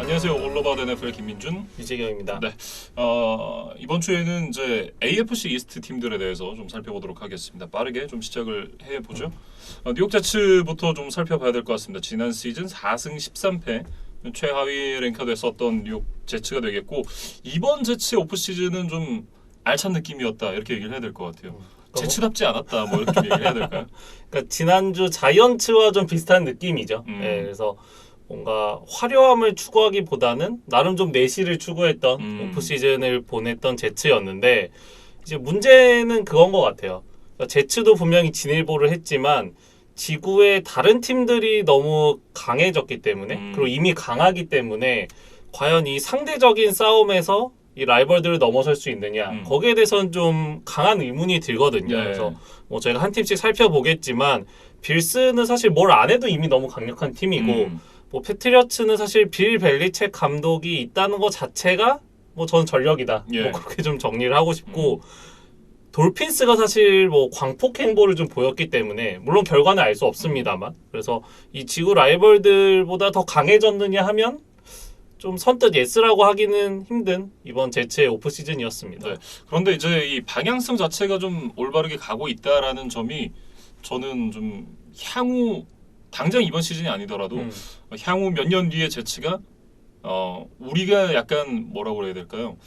안녕하세요. 올로바드 NFL 김민준, 이재경입니다. 네, 이번 주에는 이제 AFC 이스트 팀들에 대해서 좀 살펴보도록 하겠습니다. 빠르게 좀 시작을 해보죠. 뉴욕 제츠부터 좀 살펴봐야 될 것 같습니다. 지난 시즌 4승 13패 최하위 랭커됐었던 뉴욕 제츠가 되겠고, 이번 제츠 오프 시즌은 좀 알찬 느낌이었다 이렇게 얘기를 해야 될 것 같아요. 제츠답지 않았다 뭐 이렇게 좀 얘기를 해야 될까요? 그러니까 지난주 자이언츠와 좀 비슷한 느낌이죠. 네, 그래서 뭔가 화려함을 추구하기보다는 나름 좀 내실을 추구했던 오프 시즌을 보냈던 제츠였는데, 이제 문제는 그건 것 같아요. 그러니까 제츠도 분명히 진일보를 했지만 지구의 다른 팀들이 너무 강해졌기 때문에 그리고 이미 강하기 때문에 과연 이 상대적인 싸움에서 이 라이벌들을 넘어설 수 있느냐, 거기에 대해서는 좀 강한 의문이 들거든요. 네. 그래서 뭐 저희가 한 팀씩 살펴보겠지만, 빌스는 사실 뭘 안 해도 이미 너무 강력한 팀이고, 뭐 패트리어츠는 사실 빌 벨리책 감독이 있다는 것 자체가 뭐 저는 전력이다. 예. 뭐 그렇게 좀 정리를 하고 싶고, 돌핀스가 사실 뭐 광폭 행보를 좀 보였기 때문에 물론 결과는 알 수 없습니다만, 그래서 이 지구 라이벌들보다 더 강해졌느냐 하면 좀 선뜻 예스라고 하기는 힘든 이번 제츠의 오프 시즌이었습니다. 네. 그런데 이제 이 방향성 자체가 좀 올바르게 가고 있다라는 점이 저는 좀 향후 당장 이번 시즌이 아니더라도 향후 몇 년 뒤에 제츠가 우리가 약간 뭐라고 그래야 될까요?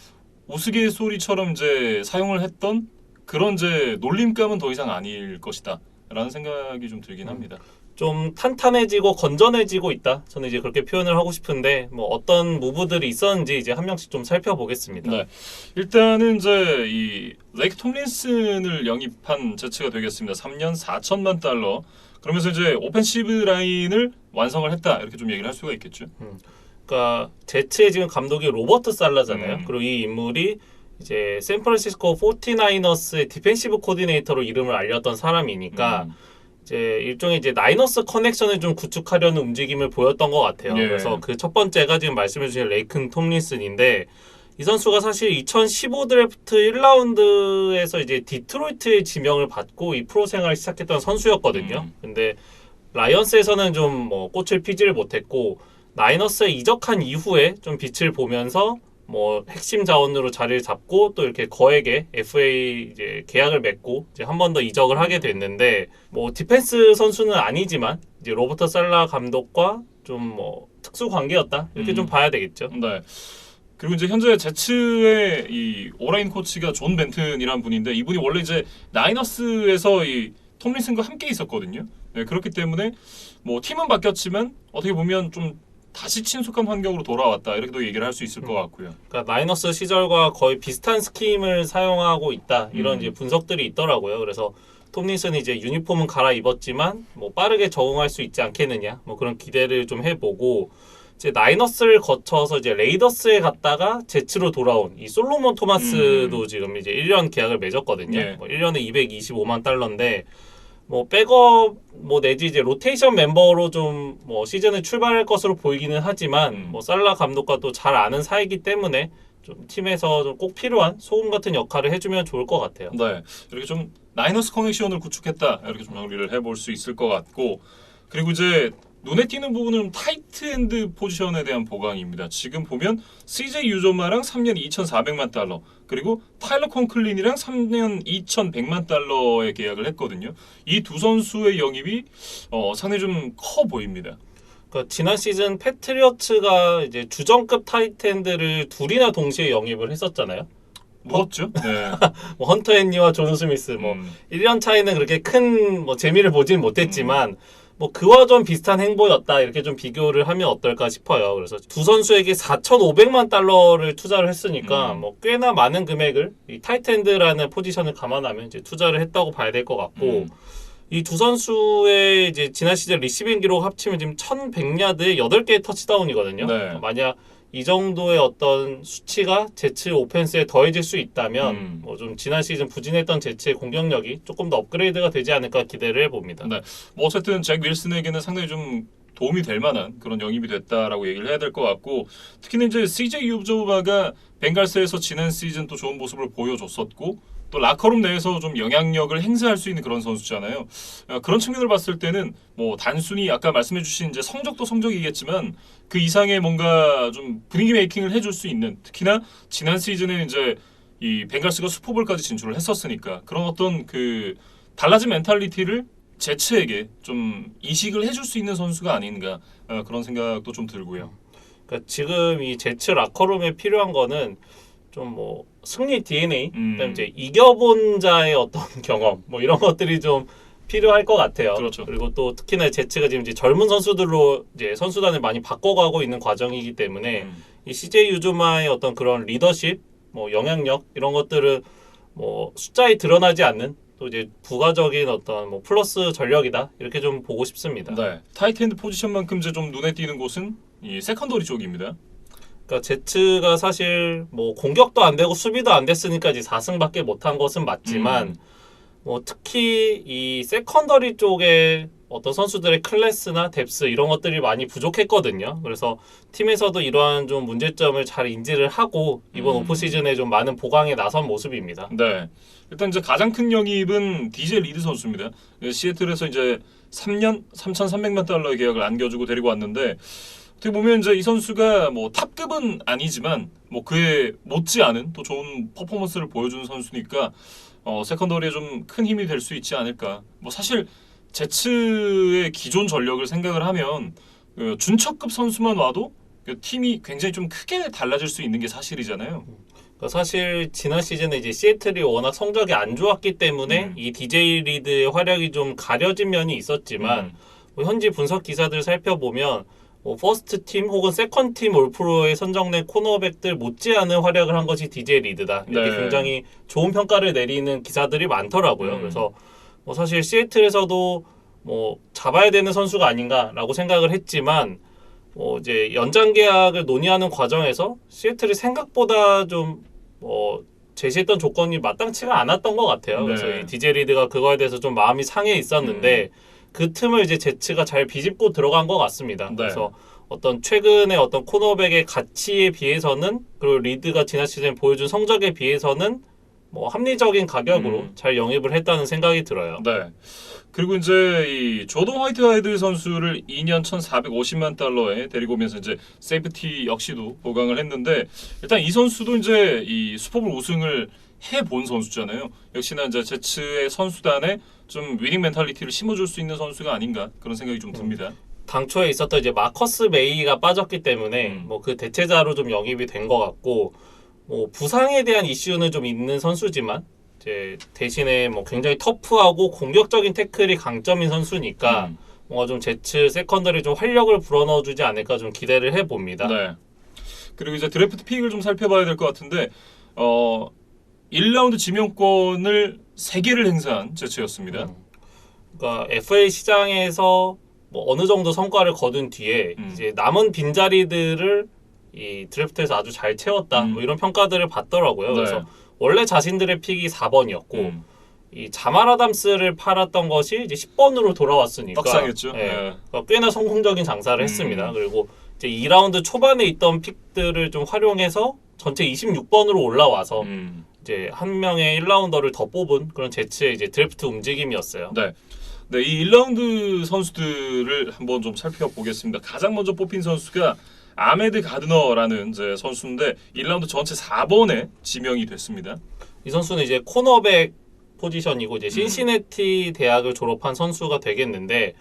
우스갯소리처럼 이제 사용을 했던 그런 이제 놀림감은 더 이상 아닐 것이다라는 생각이 좀 들긴 합니다. 좀 탄탄해지고 건전해지고 있다. 저는 이제 그렇게 표현을 하고 싶은데, 뭐 어떤 무브들이 있었는지 이제 한 명씩 좀 살펴보겠습니다. 네, 일단은 이제 이 레이크 톰린슨을 영입한 제츠가 되겠습니다. 3년 4천만 달러. 그러면서 이제 오펜시브 라인을 완성을 했다 이렇게 좀 얘기를 할 수가 있겠죠. 그러니까 제츠의 지금 감독이 로버트 살라잖아요. 그리고 이 인물이 이제 샌프란시스코 49어스의 디펜시브 코디네이터로 이름을 알렸던 사람이니까 이제 일종의 이제 나이너스 커넥션을 좀 구축하려는 움직임을 보였던 것 같아요. 예. 그래서 그 첫 번째가 지금 말씀해주신 레이큰 톰린슨인데, 이 선수가 사실 2015 드래프트 1라운드에서 이제 디트로이트의 지명을 받고 이 프로 생활을 시작했던 선수였거든요. 근데 라이언스에서는 좀 뭐 꽃을 피지를 못했고, 나이너스에 이적한 이후에 좀 빛을 보면서 뭐 핵심 자원으로 자리를 잡고 또 이렇게 거액의 FA 이제 계약을 맺고 이제 한 번 더 이적을 하게 됐는데, 뭐 디펜스 선수는 아니지만 이제 로버트 살라 감독과 좀 뭐 특수 관계였다 이렇게 좀 봐야 되겠죠. 네. 그리고 이제 현재 제츠의 이 오라인 코치가 존 벤튼이라는 분인데, 이분이 원래 이제 나이너스에서 이 톰린슨과 함께 있었거든요. 네, 그렇기 때문에 뭐 팀은 바뀌었지만 어떻게 보면 좀 다시 친숙한 환경으로 돌아왔다 이렇게도 얘기를 할 수 있을 것 같고요. 그러니까 나이너스 시절과 거의 비슷한 스킴을 사용하고 있다 이런 이제 분석들이 있더라고요. 그래서 톰린슨이 이제 유니폼은 갈아입었지만 뭐 빠르게 적응할 수 있지 않겠느냐 뭐 그런 기대를 좀 해보고, 이제 나이너스를 거쳐서 이제 레이더스에 갔다가 제츠로 돌아온 이 솔로몬 토마스도 지금 이제 1년 계약을 맺었거든요. 예. 뭐 1년에 225만 달러인데 뭐 백업 뭐 내지 이제 로테이션 멤버로 좀 뭐 시즌을 출발할 것으로 보이기는 하지만 뭐 살라 감독과 또 잘 아는 사이기 때문에 좀 팀에서 좀 꼭 필요한 소금 같은 역할을 해주면 좋을 것 같아요. 네, 이렇게 좀 나이너스 커넥션을 구축했다 이렇게 좀 정리를 해볼 수 있을 것 같고, 그리고 이제 눈에 띄는 부분은 타이트 엔드 포지션에 대한 보강입니다. 지금 보면 CJ 유조마랑 3년 2,400만 달러, 그리고 타일러 콘클린이랑 3년 2,100만 달러의 계약을 했거든요. 이 두 선수의 영입이 상당히 좀 커 보입니다. 그러니까 지난 시즌 패트리어츠가 이제 주전급 타이트엔드를 둘이나 동시에 영입을 했었잖아요. 뭐였죠? 네. 뭐 헌터 헨리와 존 스미스 뭐 1년 차이는 그렇게 큰 뭐 재미를 보진 못했지만 뭐 그와 좀 비슷한 행보였다 이렇게 좀 비교를 하면 어떨까 싶어요. 그래서 두 선수에게 4,500만 달러를 투자를 했으니까 뭐 꽤나 많은 금액을 이 타이트엔드라는 포지션을 감안하면 이제 투자를 했다고 봐야 될 것 같고, 이 두 선수의 이제 지난 시즌 리시빙 기록 합치면 지금 1,100야드에 8개의 터치다운이거든요. 네. 만약 이 정도의 어떤 수치가 제츠 오펜스에 더해질 수 있다면 뭐 좀 지난 시즌 부진했던 제츠의 공격력이 조금 더 업그레이드가 되지 않을까 기대를 해봅니다. 네. 뭐 어쨌든 잭 윌슨에게는 상당히 좀 도움이 될 만한 그런 영입이 됐다라고 얘기를 해야 될 것 같고, 특히는 이제 CJ 유조바가 벵갈스에서 지난 시즌 또 좋은 모습을 보여줬었고, 또 라커룸 내에서 좀 영향력을 행사할 수 있는 그런 선수잖아요. 그런 측면을 봤을 때는 뭐 단순히 아까 말씀해주신 이제 성적도 성적이겠지만 그 이상의 뭔가 좀 분위기 메이킹을 해줄 수 있는, 특히나 지난 시즌에 이제 이 벵갈스가 슈퍼볼까지 진출을 했었으니까 그런 어떤 그 달라진 멘탈리티를 제츠에게 좀 이식을 해줄 수 있는 선수가 아닌가, 그런 생각도 좀 들고요. 그러니까 지금 이 제츠 라커룸에 필요한 거는 좀 뭐 승리 DNA, 그다음에 이제 이겨본 자의 어떤 경험, 뭐 이런 것들이 좀 필요할 것 같아요. 그렇죠. 그리고 또 특히나 제츠가 지금 이제 젊은 선수들로 이제 선수단을 많이 바꿔가고 있는 과정이기 때문에 이 CJ 유즈마의 어떤 그런 리더십, 뭐 영향력 이런 것들은 뭐 숫자에 드러나지 않는 또 이제 부가적인 어떤 뭐 플러스 전력이다 이렇게 좀 보고 싶습니다. 네, 타이트엔드 포지션만큼 이제 좀 눈에 띄는 곳은 이 세컨더리 쪽입니다. 그러니까 제츠가 사실 뭐 공격도 안 되고 수비도 안 됐으니까 이제 4승밖에 못한 것은 맞지만 뭐 특히 이 세컨더리 쪽에 어떤 선수들의 클래스나 뎁스 이런 것들이 많이 부족했거든요. 그래서 팀에서도 이러한 좀 문제점을 잘 인지를 하고 이번 오프 시즌에 좀 많은 보강에 나선 모습입니다. 네, 일단 이제 가장 큰 영입은 DJ 리드 선수입니다. 시애틀에서 이제 3년 3,300만 달러의 계약을 안겨주고 데리고 왔는데, 어떻게 보면 이제 이 선수가 뭐 탑급은 아니지만 뭐 그에 못지않은 또 좋은 퍼포먼스를 보여주는 선수니까 세컨더리에 좀 큰 힘이 될 수 있지 않을까. 뭐 사실 제츠의 기존 전력을 생각을 하면 준척급 선수만 와도 팀이 굉장히 좀 크게 달라질 수 있는 게 사실이잖아요. 그러니까 사실 지난 시즌에 이제 시애틀이 워낙 성적이 안 좋았기 때문에 이 DJ 리드의 활약이 좀 가려진 면이 있었지만 뭐 현지 분석 기사들 살펴보면 뭐 퍼스트 팀 혹은 세컨 팀 올프로에 선정된 코너백들 못지않은 활약을 한 것이 DJ 리드다. 이렇게 네. 굉장히 좋은 평가를 내리는 기사들이 많더라고요. 그래서 뭐 사실 시애틀에서도 뭐 잡아야 되는 선수가 아닌가라고 생각을 했지만 뭐 이제 연장 계약을 논의하는 과정에서 시애틀이 생각보다 좀 제시했던 조건이 마땅치가 않았던 것 같아요. 그래서 네. 이 DJ 리드가 그거에 대해서 좀 마음이 상해 있었는데 그 틈을 이제 제츠가 잘 비집고 들어간 것 같습니다. 네. 그래서 어떤 최근의 어떤 코너백의 가치에 비해서는 그리고 리드가 지난 시즌 보여준 성적에 비해서는 뭐 합리적인 가격으로 잘 영입을 했다는 생각이 들어요. 네. 그리고 이제 이 조던 화이트헤드 선수를 2년 1,450만 달러에 데리고 오면서 이제 세이프티 역시도 보강을 했는데, 일단 이 선수도 이제 이 슈퍼볼 우승을 해본 선수잖아요. 역시나 이제 제츠의 선수단에 좀 위닝 멘탈리티를 심어줄 수 있는 선수가 아닌가, 그런 생각이 좀 듭니다. 당초에 있었던 이제 마커스 메이가 빠졌기 때문에 뭐 그 대체자로 좀 영입이 된 것 같고, 뭐 부상에 대한 이슈는 좀 있는 선수지만 이제 대신에 뭐 굉장히 터프하고 공격적인 태클이 강점인 선수니까 뭔가 좀 제츠 세컨더리 좀 활력을 불어넣어주지 않을까 좀 기대를 해봅니다. 네. 그리고 이제 드래프트 픽을 좀 살펴봐야 될 것 같은데 1라운드 지명권을 3개를 행사한 제츠였습니다. 그러니까 FA 시장에서 뭐 어느 정도 성과를 거둔 뒤에 이제 남은 빈자리들을 이 드래프트에서 아주 잘 채웠다. 뭐 이런 평가들을 받더라고요. 네. 그래서 원래 자신들의 픽이 4번이었고 이 자말 아담스를 팔았던 것이 이제 10번으로 돌아왔으니까 떡상했죠. 예, 네. 그러니까 꽤나 성공적인 장사를 했습니다. 그리고 이제 2라운드 초반에 있던 픽들을 좀 활용해서 전체 26번으로 올라와서 이제 한 명의 1라운더를 더 뽑은 그런 제츠의 이제 드래프트 움직임이었어요. 네. 네, 이 1라운드 선수들을 한번 좀 살펴보겠습니다. 가장 먼저 뽑힌 선수가 아메드 가드너라는 이제 선수인데 1라운드 전체 4번에 지명이 됐습니다. 이 선수는 이제 코너백 포지션이고 이제 신시내티 대학을 졸업한 선수가 되겠는데,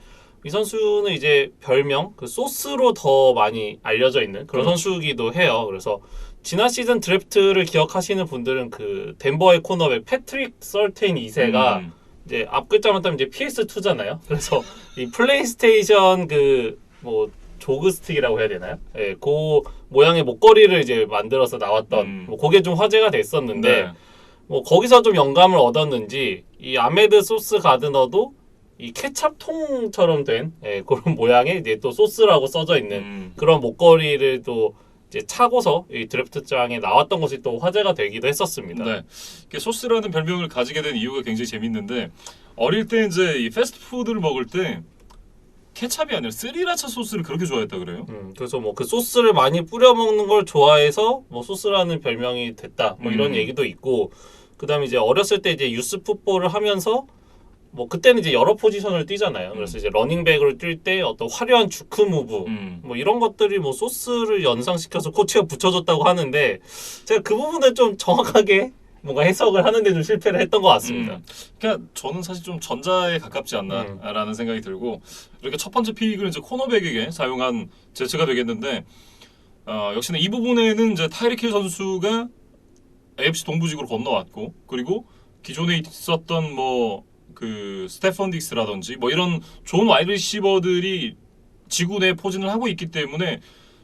이 선수는 이제 별명 그 소스로 더 많이 알려져 있는 그런 그렇죠. 선수이기도 해요. 그래서 지난 시즌 드래프트를 기억하시는 분들은 그 덴버의 코너백 패트릭 설테인 2세가 이제 앞 글자만 따면 이제 PS2잖아요. 그래서 이 플레이스테이션 그 뭐 조그스틱이라고 해야 되나요? 예, 그 모양의 목걸이를 이제 만들어서 나왔던 뭐 그게 좀 화제가 됐었는데, 네. 뭐 거기서 좀 영감을 얻었는지 이 아메드 소스 가드너도 이 케찹통처럼 된 그런 모양의 이제 또 소스라고 써져 있는 그런 목걸이를 또 이제 차고서 이 드래프트장에 나왔던 것이 또 화제가 되기도 했었습니다. 네. 이게 소스라는 별명을 가지게 된 이유가 굉장히 재밌는데, 어릴 때 이제 이 패스트푸드를 먹을 때 케찹이 아니라 스리라차 소스를 그렇게 좋아했다 그래요. 그래서 뭐 그 소스를 많이 뿌려 먹는 걸 좋아해서 뭐 소스라는 별명이 됐다. 뭐 이런 얘기도 있고, 그다음에 이제 어렸을 때 이제 유스 풋볼을 하면서 뭐 그때는 이제 여러 포지션을 뛰잖아요. 그래서 이제 러닝백으로 뛸 때 어떤 화려한 주크 무브 뭐 이런 것들이 뭐 소스를 연상시켜서 코치가 붙여줬다고 하는데 제가 그 부분을 좀 정확하게 뭔가 해석을 하는데 좀 실패를 했던 것 같습니다. 그러니까 저는 사실 좀 전자에 가깝지 않나라는 생각이 들고 이렇게 첫 번째 픽을 이제 코너백에게 사용한 제스가 되겠는데 역시나 이 부분에는 이제 타이릭 힐 선수가 AFC 동부직으로 건너왔고 그리고 기존에 있었던 뭐 그 스테펀 딕스라든지 뭐 이런 좋은 와이드 리시버들이 지구 내 포진을 하고 있기 때문에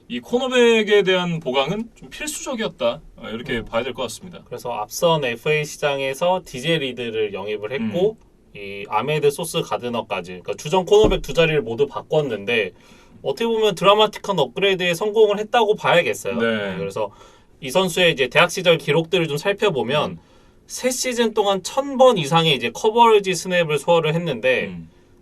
이 코너백에 대한 보강은 좀 필수적이었다 이렇게 봐야 될 것 같습니다. 그래서 앞선 FA 시장에서 DJ 리드를 영입을 했고 이 아메드 소스 가드너까지 그러니까 주전 코너백 두 자리를 모두 바꿨는데 어떻게 보면 드라마틱한 업그레이드에 성공을 했다고 봐야겠어요. 네. 그래서 이 선수의 이제 대학 시절 기록들을 좀 살펴보면 세 시즌 동안 1000번 이상의 이제 커버리지 스냅을 소화를 했는데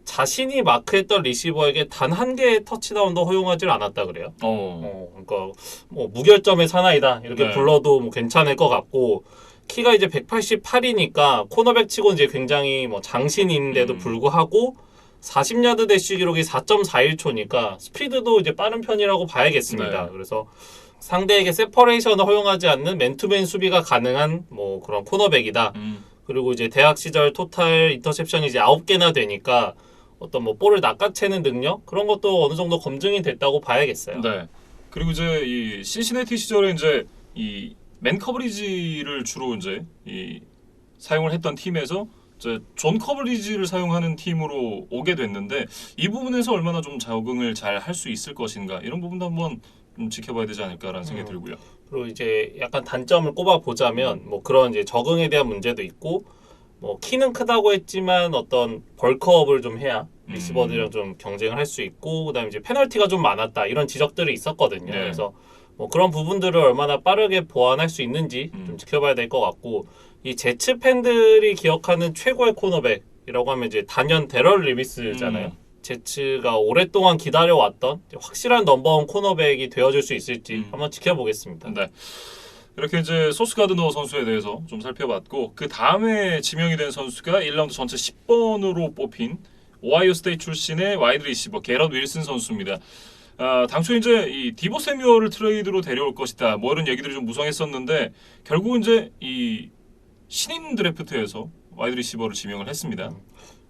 자신이 마크했던 리시버에게 단 한 개의 터치다운도 허용하지 않았다 그래요. 그러니까 뭐 무결점의 사나이다 이렇게 네. 불러도 뭐 괜찮을 것 같고 키가 이제 188이니까 코너백 치고 이제 굉장히 뭐 장신인데도 불구하고 40야드 대쉬 기록이 4.41초니까 스피드도 이제 빠른 편이라고 봐야겠습니다. 네. 그래서 상대에게 세퍼레이션을 허용하지 않는 맨투맨 수비가 가능한 뭐 그런 코너백이다. 그리고 이제 대학 시절 토탈 인터셉션이 이제 9개나 되니까 어떤 뭐 볼을 낚아채는 능력 그런 것도 어느 정도 검증이 됐다고 봐야겠어요. 네. 그리고 이제 이 신시내티 시절에 이제 이 맨 커버리지를 주로 이제 이 사용을 했던 팀에서 이제 존 커버리지를 사용하는 팀으로 오게 됐는데 이 부분에서 얼마나 좀 적응을 잘 할 수 있을 것인가 이런 부분도 한번 좀 지켜봐야 되지 않을까라는 생각이 들고요. 그리고 이제 약간 단점을 꼽아 보자면 뭐 그런 이제 적응에 대한 문제도 있고 뭐 키는 크다고 했지만 어떤 벌크업을 좀 해야 리시버들이랑 좀 경쟁을 할 수 있고 그다음에 이제 페널티가 좀 많았다 이런 지적들이 있었거든요. 네. 그래서 뭐 그런 부분들을 얼마나 빠르게 보완할 수 있는지 좀 지켜봐야 될 것 같고 이 제츠 팬들이 기억하는 최고의 코너백이라고 하면 이제 단연 데럴 리비스잖아요. 제츠가 오랫동안 기다려왔던 확실한 넘버원 코너백이 되어줄 수 있을지 한번 지켜보겠습니다. 네. 이렇게 이제 소스 가드너 선수에 대해서 좀 살펴봤고 그 다음에 지명이 된 선수가 1라운드 전체 10번으로 뽑힌 오하이오 스테이트 출신의 와이드 리시버 게럿 윌슨 선수입니다. 당초 이제 이 디보 세뮤얼을 트레이드로 데려올 것이다 뭐 이런 얘기들이 좀 무성했었는데 결국 이제 이 신인 드래프트에서 와이드 리시버를 지명을 했습니다.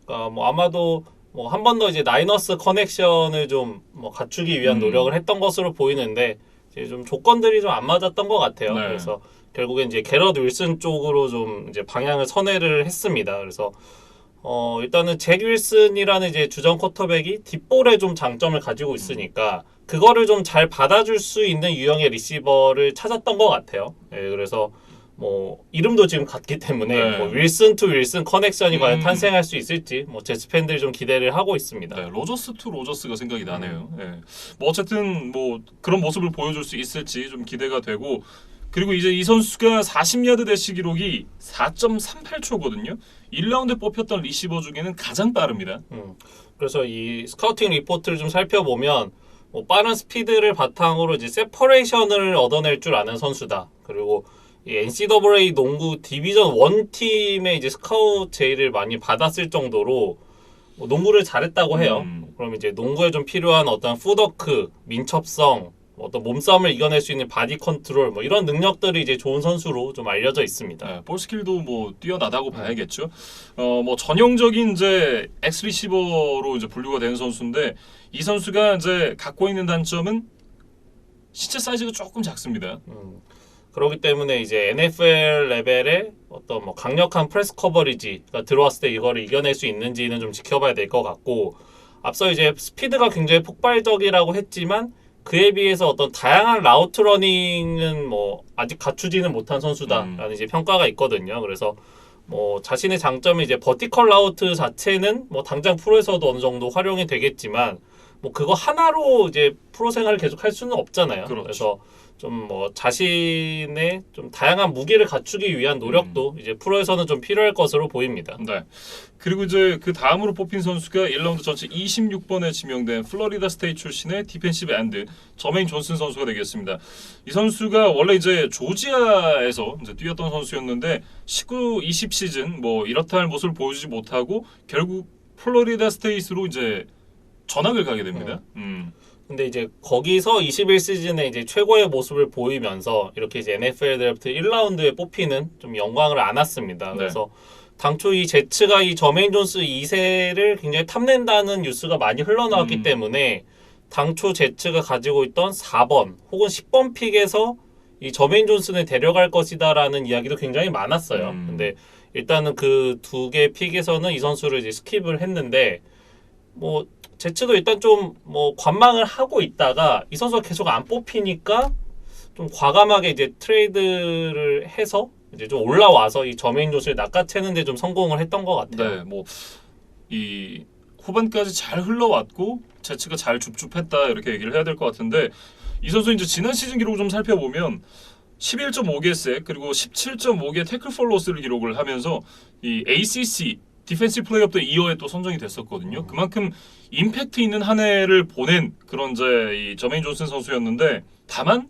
그러니까 뭐 아마도 뭐 한 번 더 이제 나이너스 커넥션을 좀 뭐 갖추기 위한 노력을 했던 것으로 보이는데 이제 좀 조건들이 좀 안 맞았던 것 같아요. 네. 그래서 결국엔 이제 게럿 윌슨 쪽으로 좀 이제 방향을 선회를 했습니다. 그래서 일단은 잭 윌슨이라는 이제 주전 쿼터백이 뒷볼에 좀 장점을 가지고 있으니까 그거를 좀 잘 받아줄 수 있는 유형의 리시버를 찾았던 것 같아요. 네, 그래서 뭐 이름도 지금 같기 때문에 네. 뭐 윌슨 투 윌슨 커넥션이 과연 탄생할 수 있을지 뭐 제츠 팬들이 좀 기대를 하고 있습니다. 네, 로저스 투 로저스가 생각이 나네요. 네. 뭐 어쨌든 뭐 그런 모습을 보여줄 수 있을지 좀 기대가 되고 그리고 이제 이 선수가 40야드 대시 기록이 4.38초거든요. 1라운드에 뽑혔던 리시버 중에는 가장 빠릅니다. 그래서 이 스카우팅 리포트를 좀 살펴보면 뭐 빠른 스피드를 바탕으로 이제 세퍼레이션을 얻어낼 줄 아는 선수다. 그리고 이 NCAA 농구 디비전 1 팀의 이제 스카우트 제의를 많이 받았을 정도로 뭐 농구를 잘했다고 해요. 그럼 이제 농구에 좀 필요한 어떤 풋워크, 민첩성, 어떤 몸싸움을 이겨낼 수 있는 바디 컨트롤 뭐 이런 능력들이 이제 좋은 선수로 좀 알려져 있습니다. 네, 볼 스킬도 뭐 뛰어나다고 봐야겠죠. 뭐 전형적인 이제 엑스 리시버로 이제 분류가 되는 선수인데 이 선수가 이제 갖고 있는 단점은 신체 사이즈가 조금 작습니다. 그렇기 때문에 이제 NFL 레벨의 어떤 뭐 강력한 프레스 커버리지가 들어왔을 때 이거를 이겨낼 수 있는지는 좀 지켜봐야 될 것 같고 앞서 이제 스피드가 굉장히 폭발적이라고 했지만 그에 비해서 어떤 다양한 라우트 러닝은 뭐 아직 갖추지는 못한 선수다라는 이제 평가가 있거든요. 그래서 뭐 자신의 장점이 이제 버티컬 라우트 자체는 뭐 당장 프로에서도 어느 정도 활용이 되겠지만 뭐 그거 하나로 이제 프로 생활을 계속 할 수는 없잖아요. 그렇죠. 그래서 좀 뭐 자신의 좀 다양한 무기를 갖추기 위한 노력도 이제 프로에서는 좀 필요할 것으로 보입니다. 네. 그리고 이제 그 다음으로 뽑힌 선수가 1라운드 전체 26번에 지명된 플로리다 스테이트 출신의 디펜시브 엔드 저메인 존슨 선수가 되겠습니다. 이 선수가 원래 이제 조지아에서 이제 뛰었던 선수였는데 19-20 시즌 뭐 이렇다 할 모습을 보여주지 못하고 결국 플로리다 스테이트로 이제 전학을 가게 됩니다. 근데 이제 거기서 21시즌에 이제 최고의 모습을 보이면서 이렇게 이제 NFL 드래프트 1라운드에 뽑히는 좀 영광을 안았습니다. 네. 그래서 당초 이 제츠가 이 저메인 존스 2세를 굉장히 탐낸다는 뉴스가 많이 흘러나왔기 때문에 당초 제츠가 가지고 있던 4번 혹은 10번 픽에서 이 저메인 존슨을 데려갈 것이다라는 이야기도 굉장히 많았어요. 근데 일단은 그 두 개 픽에서는 이 선수를 이제 스킵을 했는데 뭐 제츠도 일단 좀 뭐 관망을 하고 있다가 이 선수가 계속 안 뽑히니까 좀 과감하게 이제 트레이드를 해서 이제 좀 올라와서 이 저메인 존슨을 낚아채는데 좀 성공을 했던 것 같아요. 네, 뭐 이 후반까지 잘 흘러왔고 제츠가 잘 줍줍했다 이렇게 얘기를 해야 될 것 같은데 이 선수 이제 지난 시즌 기록을 좀 살펴보면 11.5개 색 그리고 17.5개 태클 폴 로스를 기록을 하면서 이 ACC 디펜시브 플레이어 오브 더 이어에 또 선정이 됐었거든요. 그만큼 임팩트 있는 한 해를 보낸 그런 이제 이 저메인 존슨 선수였는데 다만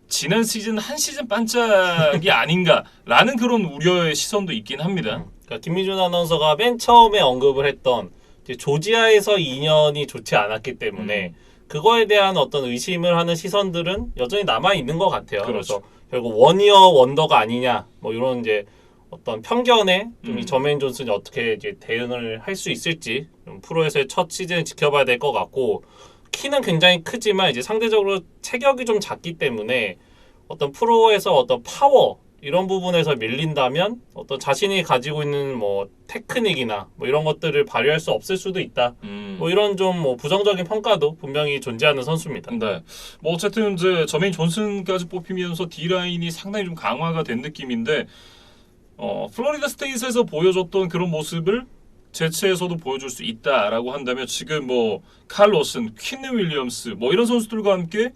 지난 시즌 한 시즌 반짝이 아닌가라는 그런 우려의 시선도 있긴 합니다. 그러니까 김민준 아나운서가 맨 처음에 언급을 했던 이제 조지아에서 2년이 좋지 않았기 때문에 그거에 대한 어떤 의심을 하는 시선들은 여전히 남아 있는 것 같아요. 그렇죠. 그래서 결국 원이어 원더가 아니냐 뭐 이런 이제 어떤 편견에 좀 이 저메인 존슨이 어떻게 이제 대응을 할 수 있을지 좀 프로에서의 첫 시즌을 지켜봐야 될 것 같고 키는 굉장히 크지만 이제 상대적으로 체격이 좀 작기 때문에 어떤 프로에서 어떤 파워 이런 부분에서 밀린다면 어떤 자신이 가지고 있는 뭐 테크닉이나 뭐 이런 것들을 발휘할 수 없을 수도 있다. 뭐 이런 좀 뭐 부정적인 평가도 분명히 존재하는 선수입니다. 네. 뭐 어쨌든 이제 저메인 존슨까지 뽑히면서 D 라인이 상당히 좀 강화가 된 느낌인데 플로리다 스테이트에서 보여줬던 그런 모습을 제츠에서도 보여줄 수 있다라고 한다면 지금 뭐 칼 로슨, 퀸 윌리엄스 뭐 이런 선수들과 함께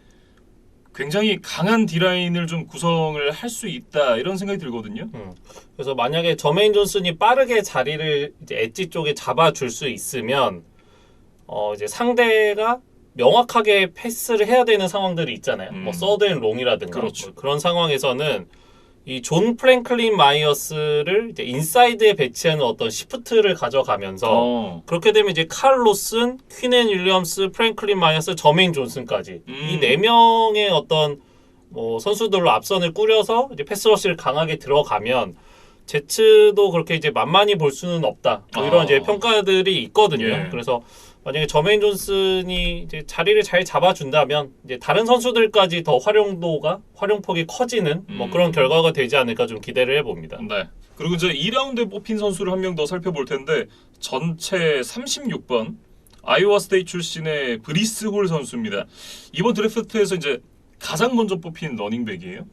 굉장히 강한 D라인을 좀 구성을 할 수 있다 이런 생각이 들거든요. 그래서 만약에 저메인 존슨이 빠르게 자리를 이제 엣지 쪽에 잡아줄 수 있으면 이제 상대가 명확하게 패스를 해야 되는 상황들이 있잖아요. 뭐 서드 앤 롱이라든가 그렇죠. 뭐 그런 상황에서는 이 존 프랭클린 마이어스를 이제 인사이드에 배치하는 어떤 시프트를 가져가면서 그렇게 되면 이제 칼 로슨, 퀸앤 윌리엄스, 프랭클린 마이어스, 저메인 존슨까지 이 네 명의 어떤 뭐 선수들로 앞선을 꾸려서 이제 패스러시를 강하게 들어가면 제츠도 그렇게 이제 만만히 볼 수는 없다. 뭐 이런 이제 평가들이 있거든요. 예. 그래서 만약에 저메인 존슨이 이제 자리를 잘 잡아준다면 이제 다른 선수들까지 더 활용폭이 커지는 뭐 그런 결과가 되지 않을까 좀 기대를 해봅니다. 네. 그리고 이제 2라운드에 뽑힌 선수를 한 명 더 살펴볼 텐데 전체 36번 아이오와 스테이트 출신의 브리스 홀 선수입니다. 이번 드래프트에서 이제 가장 먼저 뽑힌 러닝백이에요.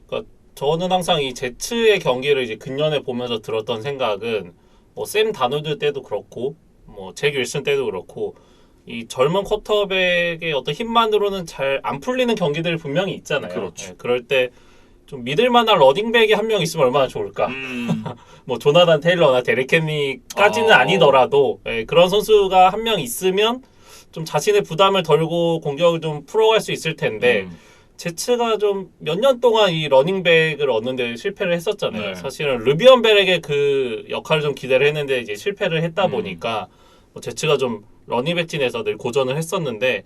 그러니까 저는 항상 이 제츠의 경기를 이제 근년에 보면서 들었던 생각은 뭐 샘 다노드 때도 그렇고 뭐 잭 윌슨 때도 그렇고 이 젊은 쿼터백의 어떤 힘만으로는 잘 안 풀리는 경기들이 분명히 있잖아요. 그렇죠. 네, 그럴 때 좀 믿을만한 러닝백이 한 명 있으면 얼마나 좋을까. 뭐 조나단 테일러나 데릭 헨리까지는 아니더라도 그런 선수가 한 명 있으면 좀 자신의 부담을 덜고 공격을 좀 풀어갈 수 있을 텐데 제츠가 좀 몇 년 동안 이 러닝백을 얻는데 실패를 했었잖아요. 네. 사실은 르비언 베렉의 그 역할을 좀 기대를 했는데 이제 실패를 했다 보니까 뭐 제츠가 좀 러닝백진에서 늘 고전을 했었는데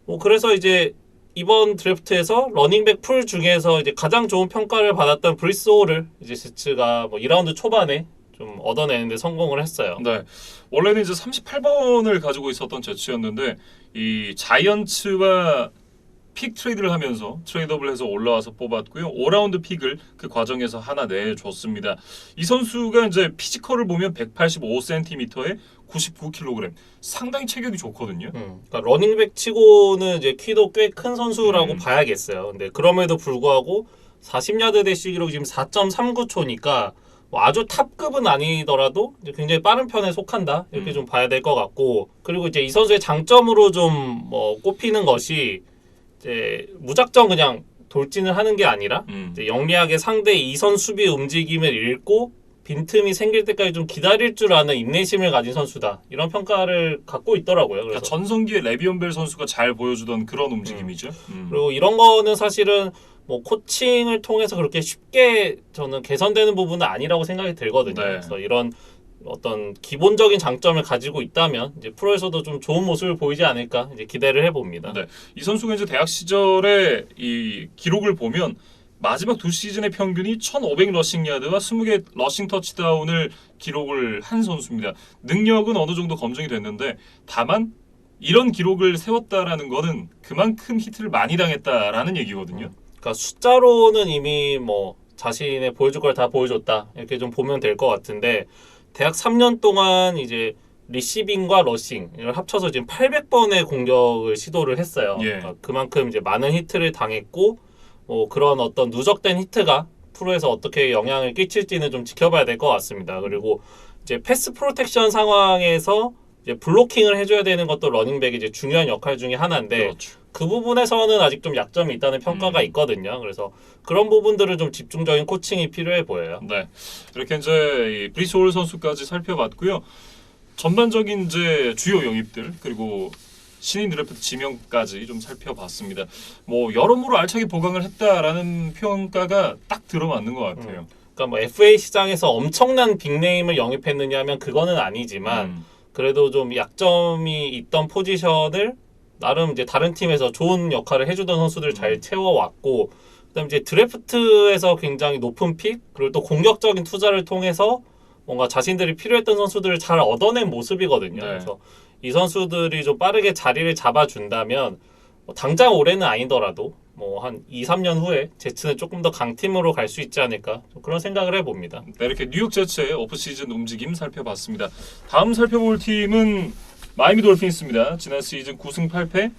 뭐 그래서 이제 이번 드래프트에서 러닝백 풀 중에서 이제 가장 좋은 평가를 받았던 브리스 홀을 이제 제츠가 뭐 2라운드 초반에 좀 얻어내는데 성공을 했어요. 네. 원래는 이제 38번을 가지고 있었던 제츠였는데 이 자이언츠와 픽 트레이드를 하면서 트레이드업을 해서 올라와서 뽑았고요. 5라운드 픽을 그 과정에서 하나 내줬습니다. 이 선수가 이제 피지컬을 보면 185cm에 99kg. 상당히 체격이 좋거든요. 그러니까 러닝백 치고는 이제 키도 꽤 큰 선수라고 봐야겠어요. 근데 그럼에도 불구하고 40야드 대시 기록이 지금 4.39초니까 뭐 아주 탑급은 아니더라도 이제 굉장히 빠른 편에 속한다 이렇게 좀 봐야 될 것 같고 그리고 이제 이 선수의 장점으로 좀 뭐 꼽히는 것이 이제 무작정 그냥 돌진을 하는 게 아니라 이제 영리하게 상대 이선 수비 움직임을 읽고 빈틈이 생길 때까지 좀 기다릴 줄 아는 인내심을 가진 선수다 이런 평가를 갖고 있더라고요. 그래서 그러니까 전성기의 레비언벨 선수가 잘 보여주던 그런 움직임이죠. 그리고 이런 거는 사실은 뭐 코칭을 통해서 그렇게 쉽게 저는 개선되는 부분은 아니라고 생각이 들거든요. 네. 그래서 이런 어떤 기본적인 장점을 가지고 있다면 이제 프로에서도 좀 좋은 모습을 보이지 않을까 이제 기대를 해봅니다. 네. 이 선수가 이제 대학 시절에 이 기록을 보면 마지막 두 시즌의 평균이 1,500 러싱 야드와 20개 러싱 터치다운을 기록을 한 선수입니다. 능력은 어느 정도 검증이 됐는데 다만 이런 기록을 세웠다라는 거는 그만큼 히트를 많이 당했다라는 얘기거든요. 그러니까 숫자로는 이미 뭐 자신의 보여줄 걸 다 보여줬다 이렇게 좀 보면 될 것 같은데 대학 3년 동안 이제 리시빙과 러싱 이걸 합쳐서 지금 800번의 공격을 시도를 했어요. 예. 그러니까 그만큼 이제 많은 히트를 당했고 그런 어떤 누적된 히트가 프로에서 어떻게 영향을 끼칠지는 좀 지켜봐야 될 것 같습니다. 그리고 이제 패스 프로텍션 상황에서 이제 블로킹을 해줘야 되는 것도 러닝백이 이제 중요한 역할 중에 하나인데 그렇죠. 그 부분에서는 아직 좀 약점이 있다는 평가가 있거든요. 그래서 그런 부분들을 좀 집중적인 코칭이 필요해 보여요. 네, 이렇게 이제 이 브리스 홀 선수까지 살펴봤고요. 전반적인 이제 주요 영입들 그리고 신인 드래프트 지명까지 좀 살펴봤습니다. 뭐 여러모로 알차게 보강을 했다라는 평가가 딱 들어맞는 것 같아요. 그러니까 뭐 FA 시장에서 엄청난 빅네임을 영입했느냐 하면 그거는 아니지만 그래도 좀 약점이 있던 포지션을 나름 이제 다른 팀에서 좋은 역할을 해주던 선수들을 잘 채워왔고 그다음에 이제 드래프트에서 굉장히 높은 픽 그리고 또 공격적인 투자를 통해서 뭔가 자신들이 필요했던 선수들을 잘 얻어낸 모습이거든요. 네. 그래서 이 선수들이 좀 빠르게 자리를 잡아준다면 뭐 당장 올해는 아니더라도 뭐 한 2, 3년 후에 제츠는 조금 더 강팀으로 갈 수 있지 않을까 좀 그런 생각을 해봅니다. 네, 이렇게 뉴욕 제츠의 오프시즌 움직임 살펴봤습니다. 다음 살펴볼 팀은 마이애미 돌핀스입니다. 지난 시즌 9승 8패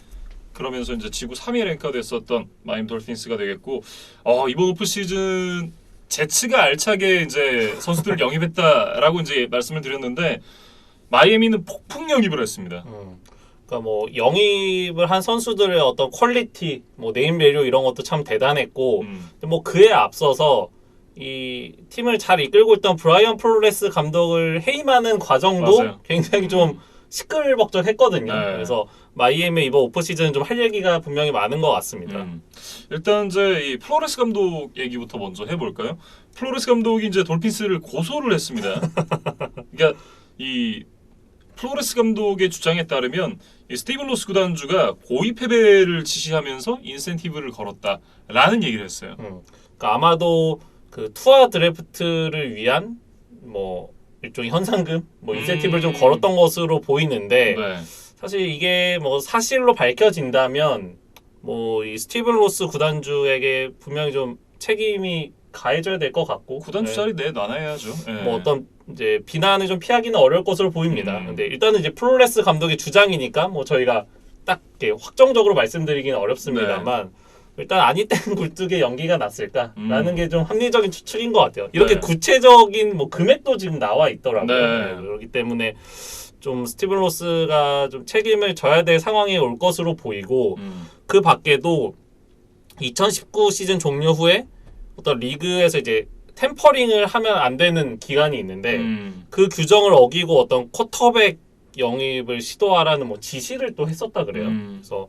그러면서 이제 지구 3위 랭커 됐었던 마이애미 돌핀스가 되겠고 이번 오프시즌 제츠가 알차게 이제 선수들을 영입했다라고 이제 말씀을 드렸는데 마이애미는 폭풍 영입을 했습니다. 그러니까 뭐 영입을 한 선수들의 어떤 퀄리티, 뭐 네임 밸류 이런 것도 참 대단했고, 근데 뭐 그에 앞서서 이 팀을 잘 이끌고 있던 브라이언 플로레스 감독을 해임하는 과정도 맞아요. 굉장히 좀 시끌벅적했거든요. 네. 그래서 마이애미 이번 오프 시즌은 좀 할 얘기가 분명히 많은 것 같습니다. 일단 이제 이 플로레스 감독 얘기부터 먼저 해볼까요? 플로레스 감독이 이제 돌핀스를 고소를 했습니다. 그러니까 이 플로레스 감독의 주장에 따르면 이 스티븐 로스 구단주가 고의 패배를 지시하면서 인센티브를 걸었다라는 얘기를 했어요. 그러니까 아마도 그 투어 드래프트를 위한 뭐 일종의 현상금, 뭐 인센티브를 좀 걸었던 것으로 보이는데 네. 사실 이게 뭐 사실로 밝혀진다면 뭐 이 스티븐 로스 구단주에게 분명히 좀 책임이 가해져야 될 것 같고 구단주 자리 내놔야죠. 네. 뭐 어떤 이제 비난을 좀 피하기는 어려울 것으로 보입니다. 근데 일단은 이제 플로레스 감독의 주장이니까 뭐 저희가 딱 이렇게 확정적으로 말씀드리기는 어렵습니다만 일단 아니 땐 굴뚝에 연기가 났을까라는 게 좀 합리적인 추측인 것 같아요. 이렇게 네. 구체적인 뭐 금액도 지금 나와 있더라고요. 네. 그렇기 때문에 좀 스티븐 로스가 좀 책임을 져야 될 상황이 올 것으로 보이고 그 밖에도 2019 시즌 종료 후에 어떤 리그에서 이제 템퍼링을 하면 안 되는 기간이 있는데 그 규정을 어기고 어떤 쿼터백 영입을 시도하라는 뭐 지시를 또 했었다 그래요. 그래서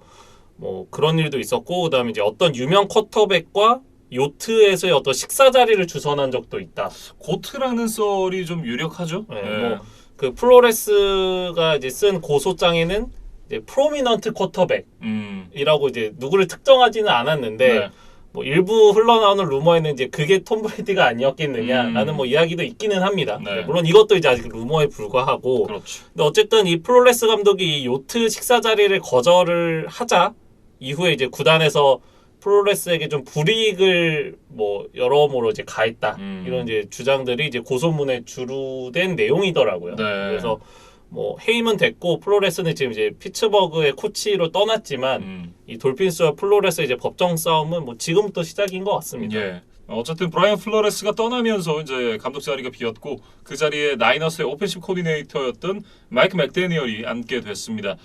뭐 그런 일도 있었고 그다음에 이제 어떤 유명 쿼터백과 요트에서의 어떤 식사 자리를 주선한 적도 있다. 고트라는 썰이 좀 유력하죠. 네, 뭐 그 플로레스가 이제 쓴 고소장에는 이제 프로미넌트 쿼터백이라고 이제 누구를 특정하지는 않았는데 네. 뭐 일부 흘러나오는 루머에는 이제 그게 톰 브레이디가 아니었겠느냐라는 뭐 이야기도 있기는 합니다. 네. 물론 이것도 이제 아직 루머에 불과하고. 그렇죠. 근데 어쨌든 이 플로레스 감독이 이 요트 식사 자리를 거절을 하자 이후에 이제 구단에서 플로레스에게 좀 불이익을 뭐 여러모로 이제 가했다 이런 이제 주장들이 이제 고소문에 주루된 내용이더라고요. 네. 그래서 뭐 해임은 됐고 플로레스는 지금 이제 피츠버그의 코치로 떠났지만 이 돌핀스와 플로레스의 이제 법정 싸움은 뭐 지금부터 시작인 것 같습니다. 예. 어쨌든 브라이언 플러레스가 떠나면서 이제 감독 자리가 비었고 그 자리에 나이너스의 오펜시브 코디네이터였던 마이크 맥데니얼이 앉게 됐습니다.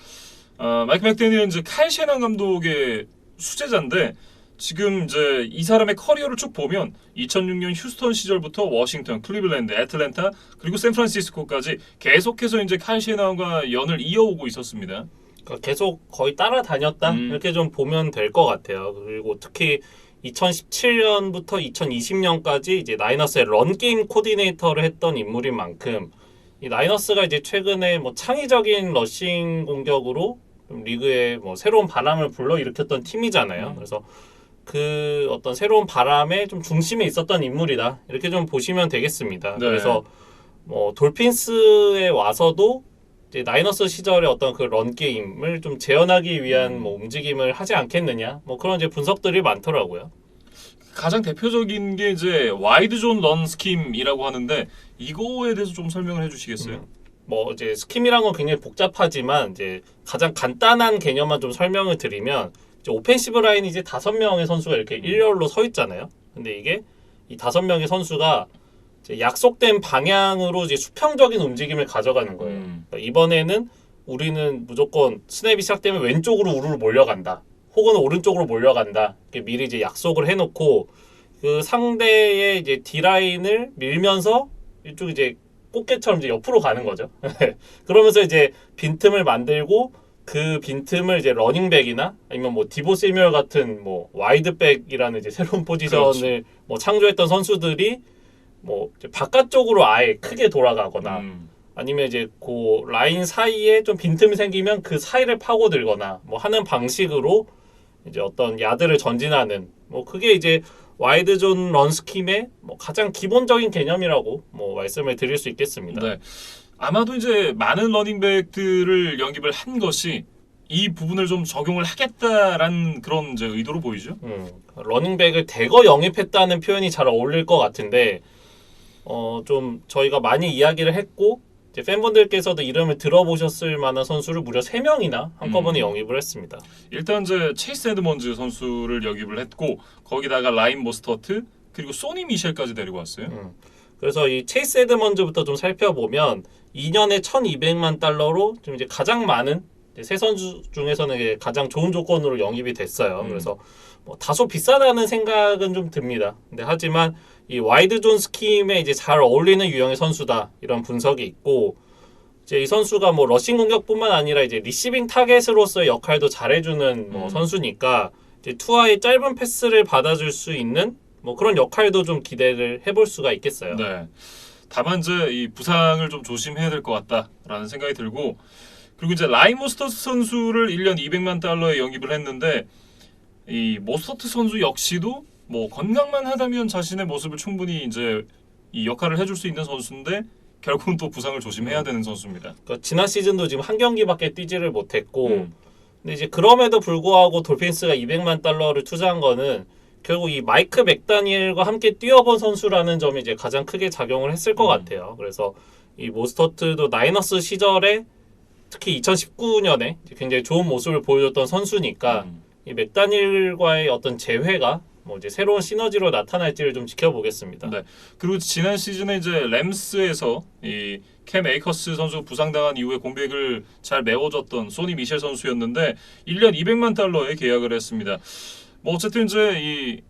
마이크 맥데니얼은 이제 칼 셰난 감독의 수제자인데 지금 이제 이 사람의 커리어를 쭉 보면 2006년 휴스턴 시절부터 워싱턴, 클리블랜드, 애틀랜타 그리고 샌프란시스코까지 계속해서 이제 칼 셰난과 연을 이어오고 있었습니다. 그러니까 계속 거의 따라다녔다 이렇게 좀 보면 될 것 같아요. 그리고 특히 2017년부터 2020년까지 이제 나이너스의 런 게임 코디네이터를 했던 인물인 만큼 이 나이너스가 이제 최근에 뭐 창의적인 러싱 공격으로 좀 리그에 뭐 새로운 바람을 불러일으켰던 팀이잖아요. 그래서 그 어떤 새로운 바람의 좀 중심에 있었던 인물이다 이렇게 좀 보시면 되겠습니다. 네. 그래서 뭐 돌핀스에 와서도 이제 나이너스 시절의 어떤 그 런 게임을 좀 재현하기 위한 뭐 움직임을 하지 않겠느냐 뭐 그런 이제 분석들이 많더라고요. 가장 대표적인 게 이제 와이드 존 런 스킴이라고 하는데 이거에 대해서 좀 설명을 해주시겠어요? 뭐 이제 스킴이란 건 굉장히 복잡하지만 이제 가장 간단한 개념만 좀 설명을 드리면 이제 오펜시브 라인이 이제 5명의 선수가 이렇게 일렬로 서 있잖아요. 근데 이게 이 5명의 선수가 이제 약속된 방향으로 이제 수평적인 움직임을 가져가는 거예요. 그러니까 이번에는 우리는 무조건 스냅이 시작되면 왼쪽으로 우르르 몰려간다. 혹은 오른쪽으로 몰려간다. 이렇게 미리 이제 약속을 해놓고 그 상대의 이제 D 라인을 밀면서 이쪽 이제 꽃게처럼 이제 옆으로 가는 거죠. 그러면서 이제 빈틈을 만들고 그 빈틈을 이제 러닝백이나 아니면 뭐 디보 세뮤얼 같은 뭐 와이드백이라는 이제 새로운 포지션을 그렇지. 뭐 창조했던 선수들이 뭐 이제 바깥쪽으로 아예 크게 돌아가거나 아니면 이제 그 라인 사이에 좀 빈틈이 생기면 그 사이를 파고들거나 뭐 하는 방식으로 이제 어떤 야드를 전진하는 뭐 그게 이제 와이드 존 런 스킴의 뭐 가장 기본적인 개념이라고 뭐 말씀을 드릴 수 있겠습니다. 네. 아마도 이제 많은 러닝백들을 영입을 한 것이 이 부분을 좀 적용을 하겠다라는 그런 이제 의도로 보이죠. 러닝백을 대거 영입했다는 표현이 잘 어울릴 것 같은데 좀 저희가 많이 이야기를 했고 이제 팬분들께서도 이름을 들어보셨을 만한 선수를 무려 3명이나 한꺼번에 영입을 했습니다. 일단 이제 체이스 에드먼즈 선수를 영입을 했고 거기다가 라인 모스터트 그리고 소니 미셸까지 데리고 왔어요. 그래서 이 체이스 에드먼즈부터 좀 살펴보면 2년에 1,200만 달러로 좀 이제 가장 많은 세 선수 중에서는 이제 가장 좋은 조건으로 영입이 됐어요. 그래서 뭐 다소 비싸다는 생각은 좀 듭니다. 근데 하지만 이 와이드 존 스킴에 이제 잘 어울리는 유형의 선수다 이런 분석이 있고 이제 이 선수가 뭐 러싱 공격뿐만 아니라 이제 리시빙 타겟으로서의 역할도 잘해주는 뭐 선수니까 이제 투하의 짧은 패스를 받아줄 수 있는 뭐 그런 역할도 좀 기대를 해볼 수가 있겠어요. 네. 다만 이제 이 부상을 좀 조심해야 될 것 같다라는 생각이 들고 그리고 이제 라인 모스터트 선수를 1년 200만 달러에 영입을 했는데 이 모스터트 선수 역시도 뭐 건강만 하다면 자신의 모습을 충분히 이제 이 역할을 해줄 수 있는 선수인데 결국은 또 부상을 조심해야 되는 선수입니다. 그러니까 지난 시즌도 지금 한 경기밖에 뛰지를 못했고 근데 이제 그럼에도 불구하고 돌핀스가 200만 달러를 투자한 거는 결국 이 마이크 맥다니엘과 함께 뛰어본 선수라는 점이 이제 가장 크게 작용을 했을 것 같아요. 그래서 이 모스터트도 나이너스 시절에 특히 2019년에 굉장히 좋은 모습을 보여줬던 선수니까 이 맥다니엘과의 어떤 재회가 뭐 이제 새로운 시너지로 나타날지를 좀 지켜보겠습니다. 네. 그리고 지난 시즌에 이제 램스에서 이 캠 에이커스 선수 부상당한 이후에 공백을 잘 메워줬던 소니 미셸 선수였는데 1년 200만 달러에 계약을 했습니다. 뭐 어쨌든 이제 이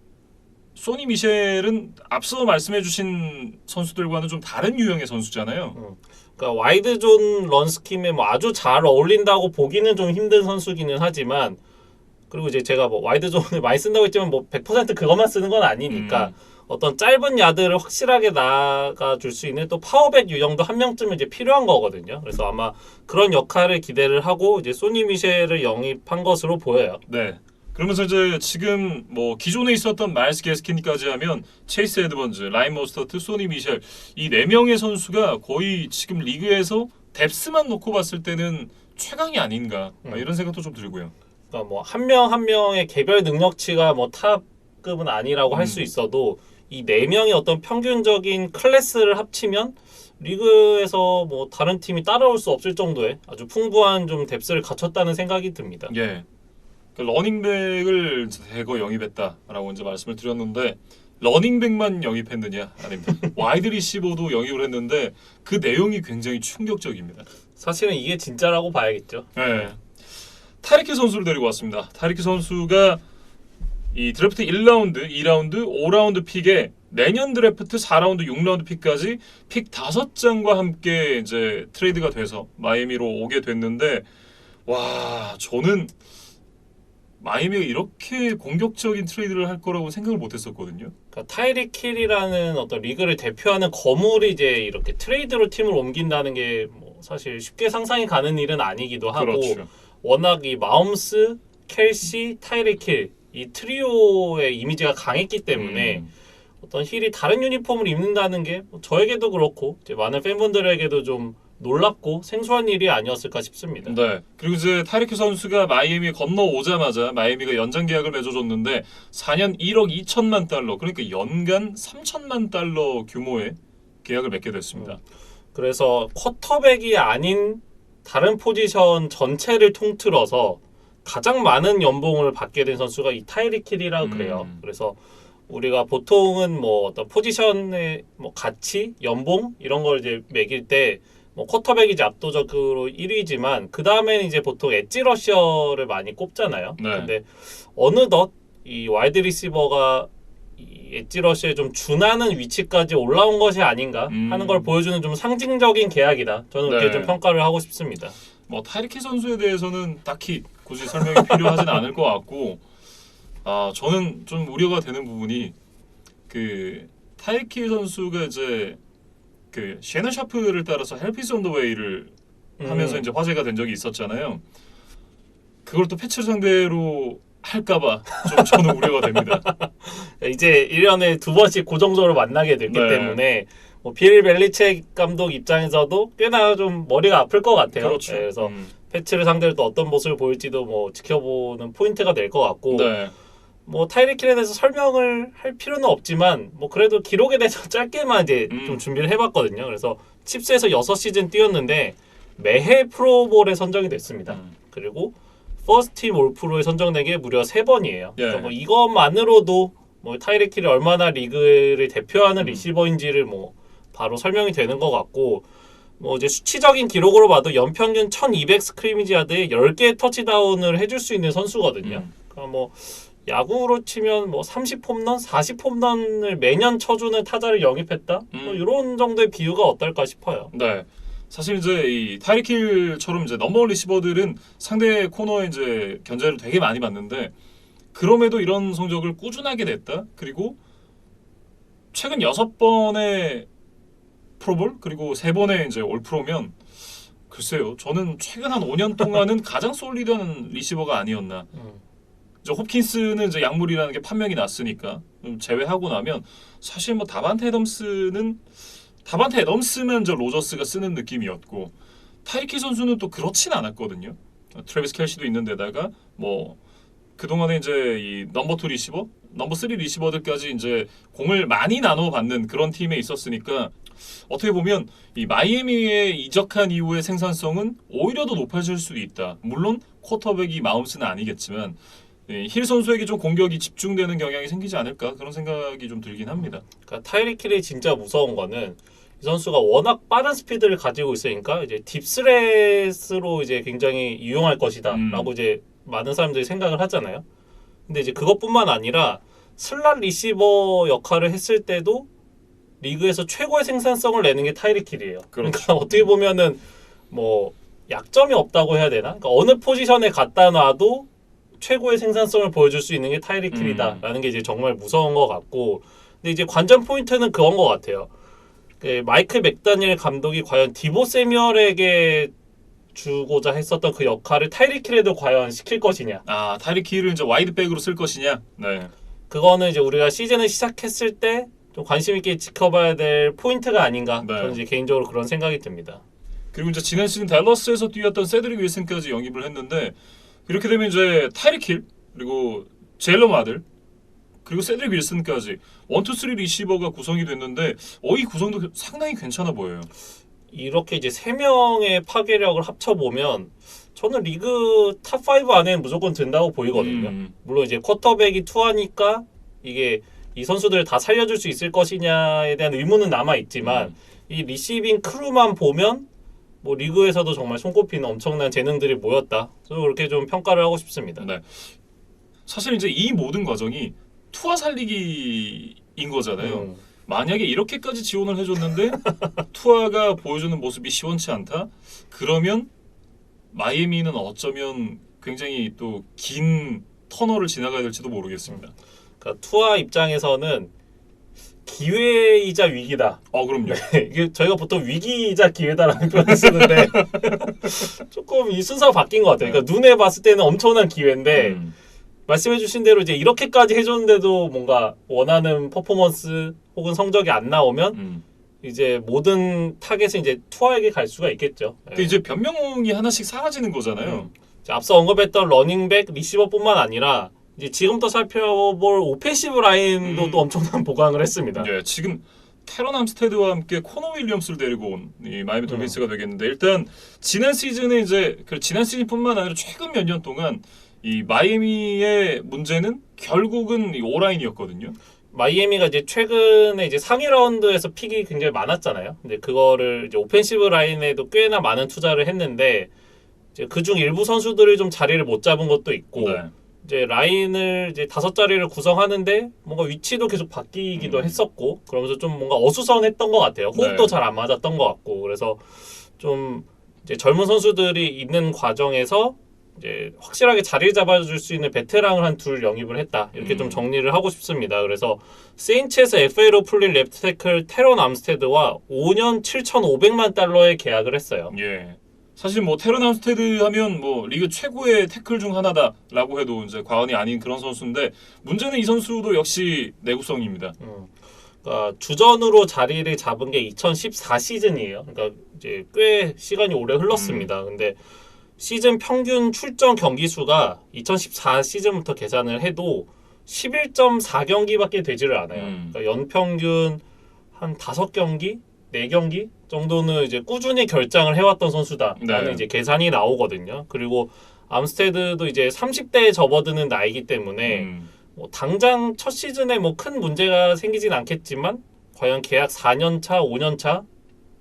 소니 미셸은 앞서 말씀해주신 선수들과는 좀 다른 유형의 선수잖아요. 그러니까 와이드 존 런 스킴에 뭐 아주 잘 어울린다고 보기는 좀 힘든 선수기는 하지만 그리고 이제 제가 뭐 와이드 존을 많이 쓴다고 했지만 뭐 100% 그것만 쓰는 건 아니니까 어떤 짧은 야드를 확실하게 나가줄 수 있는 또 파워백 유형도 한 명쯤은 이제 필요한 거거든요. 그래서 아마 그런 역할을 기대를 하고 이제 소니 미셸을 영입한 것으로 보여요. 네. 그러면서 이제 지금 뭐 기존에 있었던 마일스 게스킨까지 하면 체이스 에드먼즈, 라인 모스터트, 소니 미셸 이 4명의 선수가 거의 지금 리그에서 뎁스만 놓고 봤을 때는 최강이 아닌가 이런 생각도 좀 들고요. 그러니까 뭐 한 명 한 명의 개별 능력치가 뭐 탑급은 아니라고 할 수 있어도 이 4명의 어떤 평균적인 클래스를 합치면 리그에서 뭐 다른 팀이 따라올 수 없을 정도의 아주 풍부한 좀 뎁스를 갖췄다는 생각이 듭니다. 예. 그 러닝백을 대거 영입했다라고 이제 말씀을 드렸는데 러닝백만 영입했느냐? 아닙니다. 와이드 리시버도 영입을 했는데 그 내용이 굉장히 충격적입니다. 사실은 이게 진짜라고 봐야겠죠. 네. 타리키 선수를 데리고 왔습니다. 타리키 선수가 이 드래프트 1라운드, 2라운드, 5라운드 픽에 내년 드래프트 4라운드, 6라운드 픽까지 픽 5장과 함께 이제 트레이드가 돼서 마이애미로 오게 됐는데 와, 저는 마이애미가 이렇게 공격적인 트레이드를 할 거라고 생각을 못 했었거든요. 그러니까 타이릭 힐이라는 어떤 리그를 대표하는 거물이 이제 이렇게 트레이드로 팀을 옮긴다는 게 뭐 사실 쉽게 상상이 가는 일은 아니기도 하고 그렇죠. 워낙 이 마홈스, 켈시, 타이릭 힐 이 트리오의 이미지가 강했기 때문에 어떤 힐이 다른 유니폼을 입는다는 게 저에게도 그렇고 이제 많은 팬분들에게도 좀 놀랍고 생소한 일이 아니었을까 싶습니다. 네. 그리고 이제 타리키 선수가 마이애미에 건너오자마자 마이애미가 연장 계약을 맺어줬는데 4년 1억 2천만 달러, 그러니까 연간 3천만 달러 규모의 계약을 맺게 됐습니다. 그래서 쿼터백이 아닌 다른 포지션 전체를 통틀어서 가장 많은 연봉을 받게 된 선수가 이 타이릭 힐이라고 그래요. 그래서 우리가 보통은 뭐 어떤 포지션의 뭐 가치, 연봉 이런 걸 이제 매길 때 뭐 쿼터백이 이제 압도적으로 1위지만 그 다음에는 이제 보통 엣지 러셔를 많이 꼽잖아요. 네. 근데 어느덧 이 와이드 리시버가 이 엣지 러시에 좀 준하는 위치까지 올라온 것이 아닌가 하는 걸 보여주는 좀 상징적인 계약이다. 저는 그렇게 네. 좀 평가를 하고 싶습니다. 뭐 타리키 선수에 대해서는 딱히 굳이 설명이 필요하진 않을 것 같고, 저는 좀 우려가 되는 부분이 그 타리키 선수가 이제 그 셰넌 샤프를 따라서 헬피스 온 더 웨이를 하면서 이제 화제가 된 적이 있었잖아요. 그걸 또 패치를 상대로 할까봐 좀 저는 우려가 됩니다. 이제 1년에 2번씩 고정적으로 만나게 됐기 네. 때문에 뭐 빌 벨리책 감독 입장에서도 꽤나 좀 머리가 아플 것 같아요. 그렇죠. 네, 그래서 패치를 상대로 또 어떤 모습을 보일지도 뭐 지켜보는 포인트가 될 것 같고 네. 뭐 타이릭 힐에 대해서 설명을 할 필요는 없지만 뭐 그래도 기록에 대해서 짧게만 이제 좀 준비를 해봤거든요. 그래서 칩스에서 6시즌 뛰었는데 매해 프로볼에 선정이 됐습니다. 그리고 퍼스트팀 올프로에 선정된 게 무려 3번이에요. 예. 그러니까 뭐 이것만으로도 뭐 타이릭 힐이 얼마나 리그를 대표하는 리시버인지를 뭐 바로 설명이 되는 것 같고 뭐 이제 수치적인 기록으로 봐도 연평균 1200 스크리미지 야드에 10개의 터치다운을 해줄 수 있는 선수거든요. 그러니까 뭐 야구로 치면 뭐 30홈런, 40홈런을 매년 쳐주는 타자를 영입했다. 뭐 이런 정도의 비유가 어떨까 싶어요. 네. 사실 이제 이 타이릭 힐처럼 이제 넘버원 리시버들은 상대 코너에 이제 견제를 되게 많이 받는데 그럼에도 이런 성적을 꾸준하게 냈다. 그리고 최근 6번의 프로볼 그리고 3번의 이제 올 프로면 글쎄요. 저는 최근 한 5년 동안은 가장 솔리드한 리시버가 아니었나. 이제 홉킨스는 이제 약물이라는 게 판명이 났으니까 제외하고 나면 사실 뭐 다반테 애덤스면 저 로저스가 쓰는 느낌이었고 타이키 선수는 또 그렇진 않았거든요. 트래비스 켈시도 있는데다가 뭐 그동안에 이제 이 넘버 2 리시버, 넘버 3 리시버들까지 이제 공을 많이 나눠 받는 그런 팀에 있었으니까 어떻게 보면 이 마이애미에 이적한 이후의 생산성은 오히려 더 높아질 수도 있다. 물론 쿼터백이 마움스는 아니겠지만 힐 선수에게 좀 공격이 집중되는 경향이 생기지 않을까 그런 생각이 좀 들긴 합니다. 그러니까 타이릭 힐이 진짜 무서운 거는 이 선수가 워낙 빠른 스피드를 가지고 있으니까 이제 딥스렛으로 이제 굉장히 유용할 것이다라고 이제 많은 사람들이 생각을 하잖아요. 근데 이제 그것뿐만 아니라 슬롯 리시버 역할을 했을 때도 리그에서 최고의 생산성을 내는 게 타이릭 힐이에요. 그러니까 어떻게 보면은 뭐 약점이 없다고 해야 되나? 그러니까 어느 포지션에 갖다 놔도 최고의 생산성을 보여줄 수 있는 게 타이릭 힐이다라는 게 이제 정말 무서운 것 같고, 근데 이제 관전 포인트는 그건 것 같아요. 마이클 맥다니엘 감독이 과연 디보 세뮤얼에게 주고자 했었던 그 역할을 타이릭 힐에도 과연 시킬 것이냐? 타이릭 힐을 이제 와이드백으로 쓸 것이냐? 네. 그거는 이제 우리가 시즌을 시작했을 때 좀 관심 있게 지켜봐야 될 포인트가 아닌가? 네. 저는 이제 개인적으로 그런 생각이 듭니다. 그리고 이제 지난 시즌 댈러스에서 뛰었던 세드릭 윌슨까지 영입을 했는데 이렇게 되면 이제 타이릭 힐 그리고 제일러 마들 그리고 세드릭 윌슨까지 1, 2, 3 리시버가 구성이 됐는데 이 구성도 상당히 괜찮아 보여요. 이렇게 이제 3명의 파괴력을 합쳐보면 저는 리그 탑5 안에는 무조건 든다고 보이거든요. 물론 이제 쿼터백이 투하니까 이게 이 선수들을 다 살려줄 수 있을 것이냐에 대한 의문은 남아 있지만 이 리시빙 크루만 보면 뭐 리그에서도 정말 손꼽히는 엄청난 재능들이 모였다. 저는 그렇게 좀 평가를 하고 싶습니다. 네. 사실 이제 이 모든 과정이 투하 살리기인 거잖아요. 만약에 이렇게까지 지원을 해줬는데 투하가 보여주는 모습이 시원치 않다? 그러면 마이애미는 어쩌면 굉장히 또 긴 터널을 지나가야 될지도 모르겠습니다. 그러니까 투하 입장에서는 기회이자 위기다. 그럼요. 이게 저희가 보통 위기이자 기회다라는 표현을 쓰는데 조금 이 순서가 바뀐 것 같아요. 그러니까 눈에 봤을 때는 엄청난 기회인데 말씀해주신 대로 이제 이렇게까지 해줬는데도 뭔가 원하는 퍼포먼스 혹은 성적이 안 나오면 이제 모든 타겟은 이제 투하에게 갈 수가 있겠죠. 그 이제 변명이 하나씩 사라지는 거잖아요. 앞서 언급했던 러닝백, 리시버뿐만 아니라 이제 지금부터 살펴볼 오펜시브 라인도 또 엄청난 보강을 했습니다. 예, 지금 테런 암스테드와 함께 코너 윌리엄스를 데리고 온 이 마이애미 돌핀스가 되겠는데 일단 지난 시즌에 이제 지난 시즌뿐만 아니라 최근 몇 년 동안 이 마이애미의 문제는 결국은 이 오라인이었거든요. 마이애미가 이제 최근에 이제 상위 라운드에서 픽이 굉장히 많았잖아요. 근데 그거를 이제 오펜시브 라인에도 꽤나 많은 투자를 했는데 이제 그중 일부 선수들이 좀 자리를 못 잡은 것도 있고 네. 이제 라인을 이제 5자리를 구성하는데 뭔가 위치도 계속 바뀌기도 했었고 그러면서 좀 뭔가 어수선했던 것 같아요. 호흡도 네. 잘 안 맞았던 것 같고 그래서 좀 이제 젊은 선수들이 있는 과정에서 이제 확실하게 자리를 잡아줄 수 있는 베테랑을 한 둘 영입을 했다. 이렇게 좀 정리를 하고 싶습니다. 그래서 세인츠에서 FA로 풀린 레프트 태클 테런 암스테드와 5년 7,500만 달러의 계약을 했어요. 예. 사실 뭐 테런 암스테드 하면 뭐 리그 최고의 태클 중 하나다라고 해도 이제 과언이 아닌 그런 선수인데 문제는 이 선수도 역시 내구성입니다. 그러니까 주전으로 자리를 잡은 게 2014 시즌이에요. 그러니까 이제 꽤 시간이 오래 흘렀습니다. 근데 시즌 평균 출전 경기 수가 2014 시즌부터 계산을 해도 11.4경기밖에 되지를 않아요. 그러니까 연평균 한 5경기, 4경기 정도는 이제 꾸준히 결장을 해왔던 선수다라는 네. 이제 계산이 나오거든요. 그리고 암스테드도 이제 30대에 접어드는 나이기 때문에 뭐 당장 첫 시즌에 뭐 큰 문제가 생기진 않겠지만 과연 계약 4년 차, 5년 차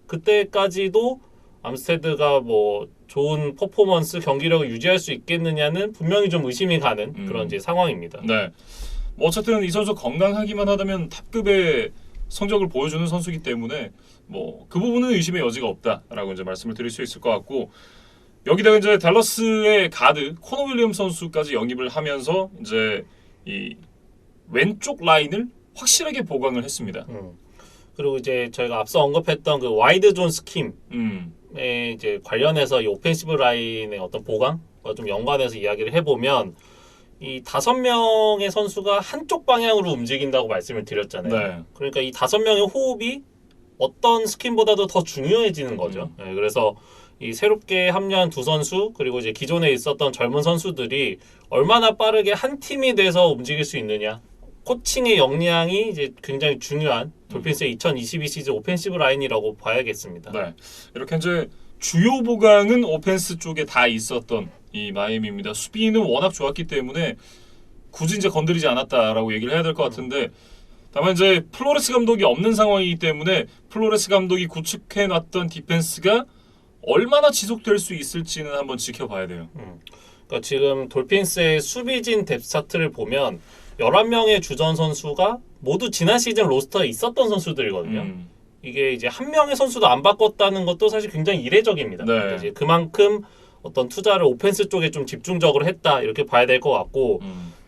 그때까지도 암스테드가 뭐 좋은 퍼포먼스 경기력을 유지할 수 있겠느냐는 분명히 좀 의심이 가는 그런 이제 상황입니다. 네. 뭐 어쨌든 이 선수 건강하기만 하다면 탑급의 성적을 보여주는 선수이기 때문에 뭐 그 부분은 의심의 여지가 없다라고 이제 말씀을 드릴 수 있을 것 같고 여기다가 이제 달러스의 가드 코너 윌리엄 선수까지 영입을 하면서 이제 이 왼쪽 라인을 확실하게 보강을 했습니다. 그리고 이제 저희가 앞서 언급했던 그 와이드 존 스킴에 이제 관련해서 이 오펜시브 라인의 어떤 보강과 좀 연관해서 이야기를 해보면 이 5명의 선수가 한쪽 방향으로 움직인다고 말씀을 드렸잖아요. 네. 그러니까 이 5명의 호흡이 어떤 스킨보다도 더 중요해지는 거죠. 네, 그래서 이 새롭게 합류한 두 선수 그리고 이제 기존에 있었던 젊은 선수들이 얼마나 빠르게 한 팀이 돼서 움직일 수 있느냐. 코칭의 역량이 이제 굉장히 중요한 돌핀스의 2022 시즌 오펜시브 라인이라고 봐야겠습니다. 네. 이렇게 이제 주요 보강은 오펜스 쪽에 다 있었던 이 마이애미입니다. 수비는 워낙 좋았기 때문에 굳이 이제 건드리지 않았다라고 얘기를 해야 될 것 같은데 다만 이제 플로레스 감독이 없는 상황이기 때문에 플로레스 감독이 구축해놨던 디펜스가 얼마나 지속될 수 있을지는 한번 지켜봐야 돼요. 그러니까 지금 돌핀스의 수비진 뎁스 차트를 보면 11명의 주전 선수가 모두 지난 시즌 로스터에 있었던 선수들이거든요. 이게 이제 한 명의 선수도 안 바꿨다는 것도 사실 굉장히 이례적입니다. 네. 그러니까 이제 그만큼 어떤 투자를 오펜스 쪽에 좀 집중적으로 했다 이렇게 봐야 될 것 같고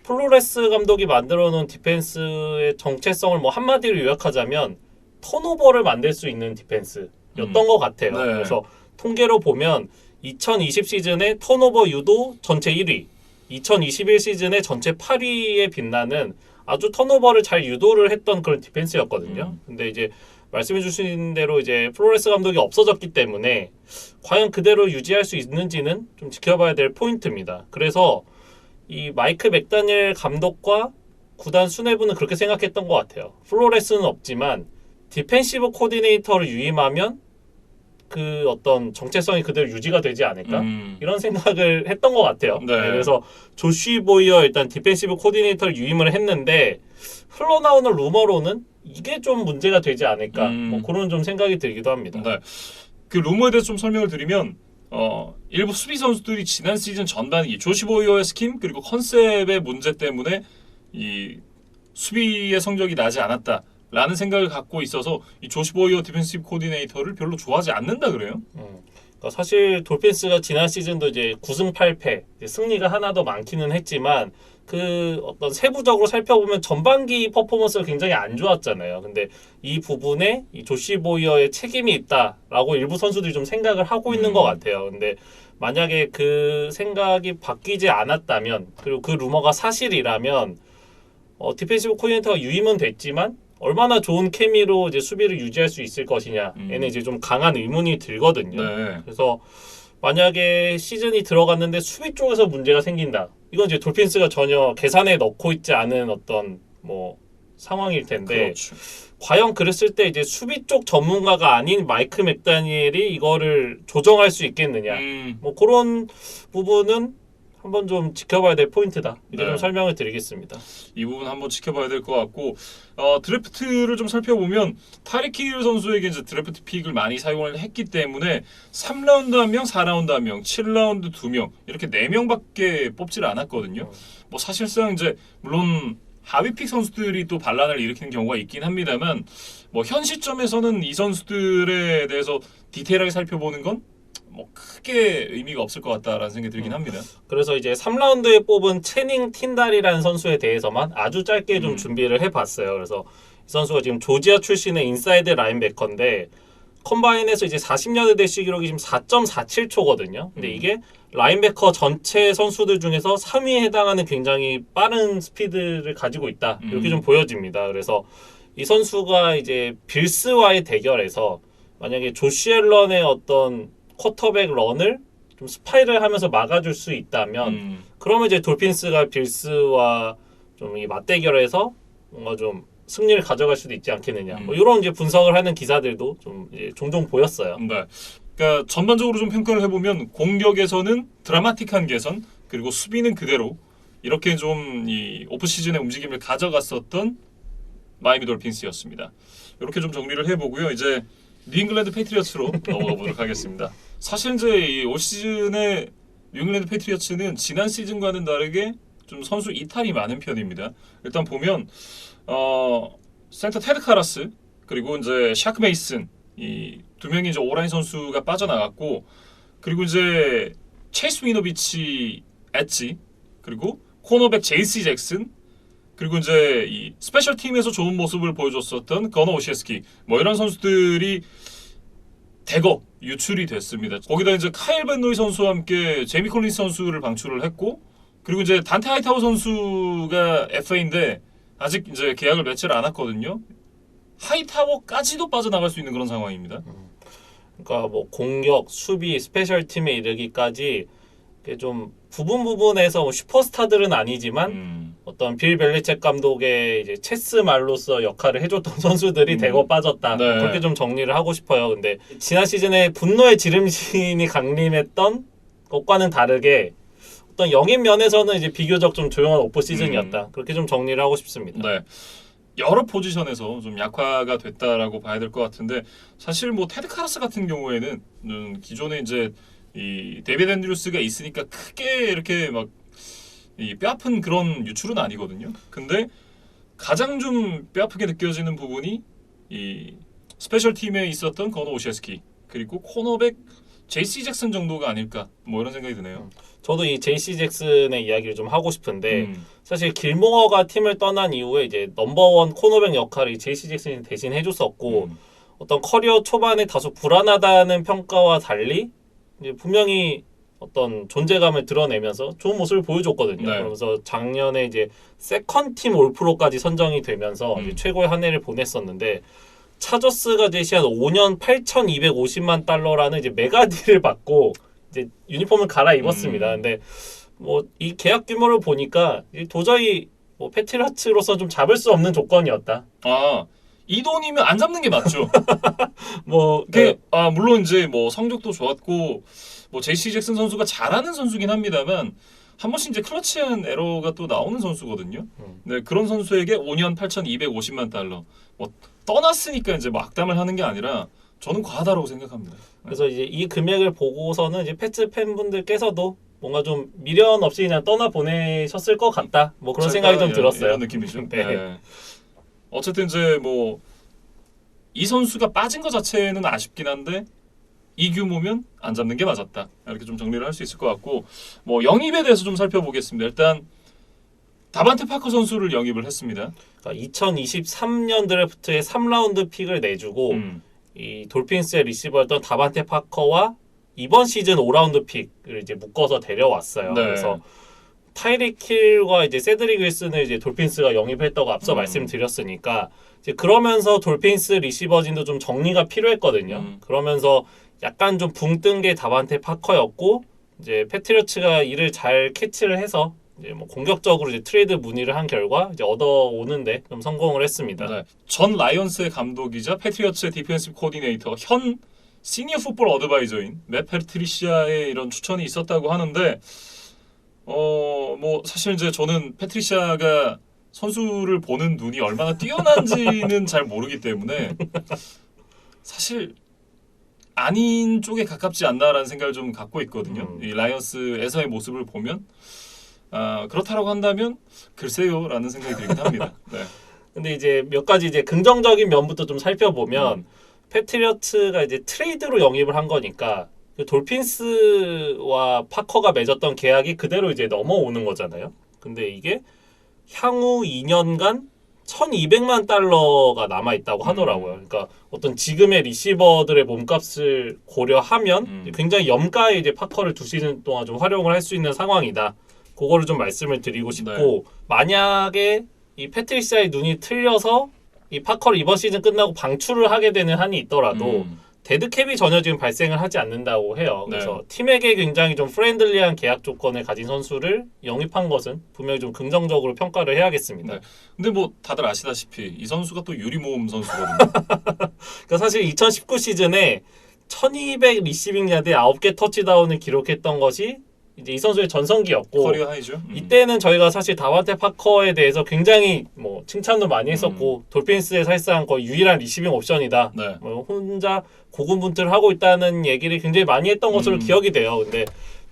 플로레스 감독이 만들어놓은 디펜스의 정체성을 뭐 한마디로 요약하자면 턴오버를 만들 수 있는 디펜스였던 것 같아요. 네. 그래서 통계로 보면 2020 시즌에 턴오버 유도 전체 1위, 2021 시즌에 전체 8위에 빛나는 아주 턴오버를 잘 유도를 했던 그런 디펜스였거든요. 근데 이제 말씀해 주신 대로 이제 플로레스 감독이 없어졌기 때문에 과연 그대로 유지할 수 있는지는 좀 지켜봐야 될 포인트입니다. 그래서 이 마이크 맥다니엘 감독과 구단 수뇌부는 그렇게 생각했던 것 같아요. 플로레스는 없지만 디펜시브 코디네이터를 유임하면 그 어떤 정체성이 그대로 유지가 되지 않을까? 이런 생각을 했던 것 같아요. 네. 그래서 조시 보이어 일단 디펜시브 코디네이터를 유임을 했는데 흘러나오는 루머로는 이게 좀 문제가 되지 않을까? 뭐 그런 좀 생각이 들기도 합니다. 네. 그 루머에 대해서 좀 설명을 드리면 일부 수비 선수들이 지난 시즌 전반 이 조시 보이어의 스킨 그리고 컨셉의 문제 때문에 이 수비의 성적이 나지 않았다라는 생각을 갖고 있어서 이 조시 보이어 디펜시브 코디네이터를 별로 좋아하지 않는다 그래요. 그러니까 사실 돌핀스가 지난 시즌도 이제 9승 8패 승리가 하나 더 많기는 했지만 그 어떤 세부적으로 살펴보면 전반기 퍼포먼스가 굉장히 안 좋았잖아요. 근데 이 부분에 이 조시 보이어의 책임이 있다라고 일부 선수들이 좀 생각을 하고 있는 것 같아요. 근데 만약에 그 생각이 바뀌지 않았다면 그리고 그 루머가 사실이라면 디펜시브 코디네이터가 유임은 됐지만 얼마나 좋은 케미로 이제 수비를 유지할 수 있을 것이냐에는 이제 좀 강한 의문이 들거든요. 네. 그래서 만약에 시즌이 들어갔는데 수비 쪽에서 문제가 생긴다. 이건 이제 돌핀스가 전혀 계산에 넣고 있지 않은 어떤 뭐 상황일 텐데 그렇죠. 과연 그랬을 때 이제 수비 쪽 전문가가 아닌 마이크 맥다니엘이 이거를 조정할 수 있겠느냐. 뭐 그런 부분은 한번 좀 지켜봐야 될 포인트다. 이렇게 네. 좀 설명을 드리겠습니다. 이 부분 한번 지켜봐야 될 것 같고 드래프트를 좀 살펴보면 타리키 힐 선수에게 이제 드래프트 픽을 많이 사용을 했기 때문에 3라운드 1명, 4라운드 1명, 7라운드 2명 이렇게 4명밖에 뽑지를 않았거든요. 뭐 사실상 이제 물론 하위 픽 선수들이 또 반란을 일으키는 경우가 있긴 합니다만 뭐 현 시점에서는 이 선수들에 대해서 디테일하게 살펴보는 건 뭐 크게 의미가 없을 것 같다라는 생각이 들긴 합니다. 그래서 이제 3라운드에 뽑은 체닝 틴달이라는 선수에 대해서만 아주 짧게 좀 준비를 해봤어요. 그래서 이 선수가 지금 조지아 출신의 인사이드 라인베커인데 컴바인에서 이제 40야드 대시 기록이 지금 4.47초거든요. 근데 이게 라인베커 전체 선수들 중에서 3위에 해당하는 굉장히 빠른 스피드를 가지고 있다. 이렇게 좀 보여집니다. 그래서 이 선수가 이제 빌스와의 대결에서 만약에 조시 앨런의 어떤 쿼터백 런을 좀 스파이를 하면서 막아줄 수 있다면 그러면 이제 돌핀스가 빌스와 좀 이 맞대결에서 뭔가 좀 승리를 가져갈 수도 있지 않겠느냐. 뭐 이런 이제 분석을 하는 기사들도 좀 이제 종종 보였어요. 네. 그러니까 전반적으로 좀 평가를 해보면 공격에서는 드라마틱한 개선 그리고 수비는 그대로 이렇게 좀 이 오프 시즌의 움직임을 가져갔었던 마이애미 돌핀스였습니다. 이렇게 좀 정리를 해보고요. 이제 뉴잉글랜드 패트리어츠로 넘어가 보도록 하겠습니다. 사실 이제 올 시즌에 뉴잉글랜드 패트리어츠는 지난 시즌과는 다르게 좀 선수 이탈이 많은 편입니다. 일단 보면 센터 테드 카라스 그리고 이제 샤크 메이슨 이 두 명이 이제 오라인 선수가 빠져나갔고 그리고 이제 체이스 위노비치 엣지 그리고 코너백 제이시 잭슨 그리고 이제 이 스페셜 팀에서 좋은 모습을 보여줬었던 거너 오시에스키 뭐 이런 선수들이 대거 유출이 됐습니다. 거기다 이제 카일 벤노이 선수와 함께 제이미 콜린스 선수를 방출을 했고 그리고 이제 단테 하이타워 선수가 FA인데 아직 이제 계약을 맺지를 않았거든요. 하이타워까지도 빠져나갈 수 있는 그런 상황입니다. 그러니까 뭐 공격, 수비, 스페셜 팀에 이르기까지 좀 부분에서 뭐 슈퍼스타들은 아니지만 어떤 빌 벨리책 감독의 이제 체스 말로서 역할을 해줬던 선수들이 대거 빠졌다. 네. 그렇게 좀 정리를 하고 싶어요. 근데 지난 시즌에 분노의 지름신이 강림했던 것과는 다르게 어떤 영입 면에서는 이제 비교적 좀 조용한 오프 시즌이었다. 그렇게 좀 정리를 하고 싶습니다. 네. 여러 포지션에서 좀 약화가 됐다라고 봐야 될 것 같은데 사실 뭐 테드 카라스 같은 경우에는 기존에 이제 이 데이비드 앤드류스가 있으니까 크게 이렇게 막 이 뼈아픈 그런 유출은 아니거든요. 근데 가장 좀 뼈아프게 느껴지는 부분이 이 스페셜 팀에 있었던 거너 오셰스키 그리고 코너백 제이시 잭슨 정도가 아닐까 뭐 이런 생각이 드네요. 저도 이 제이시 잭슨의 이야기를 좀 하고 싶은데 사실 길모어가 팀을 떠난 이후에 이제 넘버원 코너백 역할을 제이시 잭슨이 대신 해줬었고 어떤 커리어 초반에 다소 불안하다는 평가와 달리 이제 분명히 어떤 존재감을 드러내면서 좋은 모습을 보여줬거든요. 네. 그러면서 작년에 이제 세컨팀 올프로까지 선정이 되면서 이제 최고의 한 해를 보냈었는데 차저스가 제시한 5년 8,250만 달러라는 이제 메가딜을 받고 이제 유니폼을 갈아입었습니다. 근데 뭐 이 계약 규모를 보니까 도저히 뭐 패트리어츠로서 좀 잡을 수 없는 조건이었다. 아 이 돈이면 안 잡는 게 맞죠. 뭐 물론 이제 뭐 성적도 좋았고 뭐 제이시 잭슨 선수가 잘하는 선수긴 합니다만 한 번씩 이제 클러치한 에러가 또 나오는 선수거든요. 네, 그런 선수에게 5년 8,250만 달러. 뭐 떠났으니까 이제 뭐 악담을 하는 게 아니라 저는 과하다고 생각합니다. 그래서 이제 이 금액을 보고서는 이제 패츠 팬분들께서도 뭔가 좀 미련 없이 그냥 떠나 보내셨을 것 같다. 뭐 그런 생각이 좀 들었어요. 이런 느낌이죠. 네. 네. 어쨌든 이제 뭐 이 선수가 빠진 것 자체는 아쉽긴 한데 이 규모면 안 잡는 게 맞았다. 이렇게 좀 정리를 할 수 있을 것 같고 뭐 영입에 대해서 좀 살펴보겠습니다. 일단 다반테 파커 선수를 영입을 했습니다. 그러니까 2023년 드래프트에 3라운드 픽을 내주고 이 돌핀스의 리시버였던 다반테 파커와 이번 시즌 5라운드 픽을 이제 묶어서 데려왔어요. 네. 그래서 타이릭 힐과 이제 세드릭 윌슨을 이제 돌핀스가 영입했다고 앞서 말씀드렸으니까 이제 그러면서 돌핀스 리시버진도 좀 정리가 필요했거든요. 그러면서 약간 좀 붕 뜬 게 다반테 파커였고 이제 패트리어츠가 이를 잘 캐치를 해서 이제 뭐 공격적으로 이제 트레이드 문의를 한 결과 이제 얻어오는데 좀 성공을 했습니다. 네. 전 라이언스의 감독이자 패트리어츠의 디펜시브 코디네이터 현 시니어 풋볼 어드바이저인 맷 패트리시아의 이런 추천이 있었다고 하는데 뭐 사실 이제 저는 패트리시아가 선수를 보는 눈이 얼마나 뛰어난지는 잘 모르기 때문에 사실 아닌 쪽에 가깝지 않나라는 생각을 좀 갖고 있거든요. 이 라이언스에서의 모습을 보면 그렇다라고 한다면 글쎄요라는 생각이 들긴 합니다. 네. 근데 이제 몇 가지 이제 긍정적인 면부터 좀 살펴보면 패트리어츠가 이제 트레이드로 영입을 한 거니까 그 돌핀스와 파커가 맺었던 계약이 그대로 이제 넘어오는 거잖아요. 근데 이게 향후 2년간 1,200만 달러가 남아 있다고 하더라고요. 그러니까 어떤 지금의 리시버들의 몸값을 고려하면 굉장히 염가에 이제 파커를 2시즌 동안 좀 활용을 할 수 있는 상황이다. 그거를 좀 말씀을 드리고 싶고 네. 만약에 이 패트리시아의 눈이 틀려서 이 파커를 이번 시즌 끝나고 방출을 하게 되는 한이 있더라도 데드캡이 전혀 지금 발생을 하지 않는다고 해요. 그래서 네. 팀에게 굉장히 좀 프렌들리한 계약 조건을 가진 선수를 영입한 것은 분명히 좀 긍정적으로 평가를 해야겠습니다. 네. 근데 뭐 다들 아시다시피 이 선수가 또 유리모음 선수거든요. 그러니까 사실 2019 시즌에 1200 리시빙 야드에 9개 터치다운을 기록했던 것이 이제 이 선수의 전성기였고 커리어 하이죠. 이때는 저희가 사실 다반테 파커에 대해서 굉장히 뭐 칭찬도 많이 했었고 돌핀스의 사실상 거의 유일한 리시빙 옵션이다. 네. 뭐 혼자 고군분투를 하고 있다는 얘기를 굉장히 많이 했던 것으로 기억이 돼요. 근데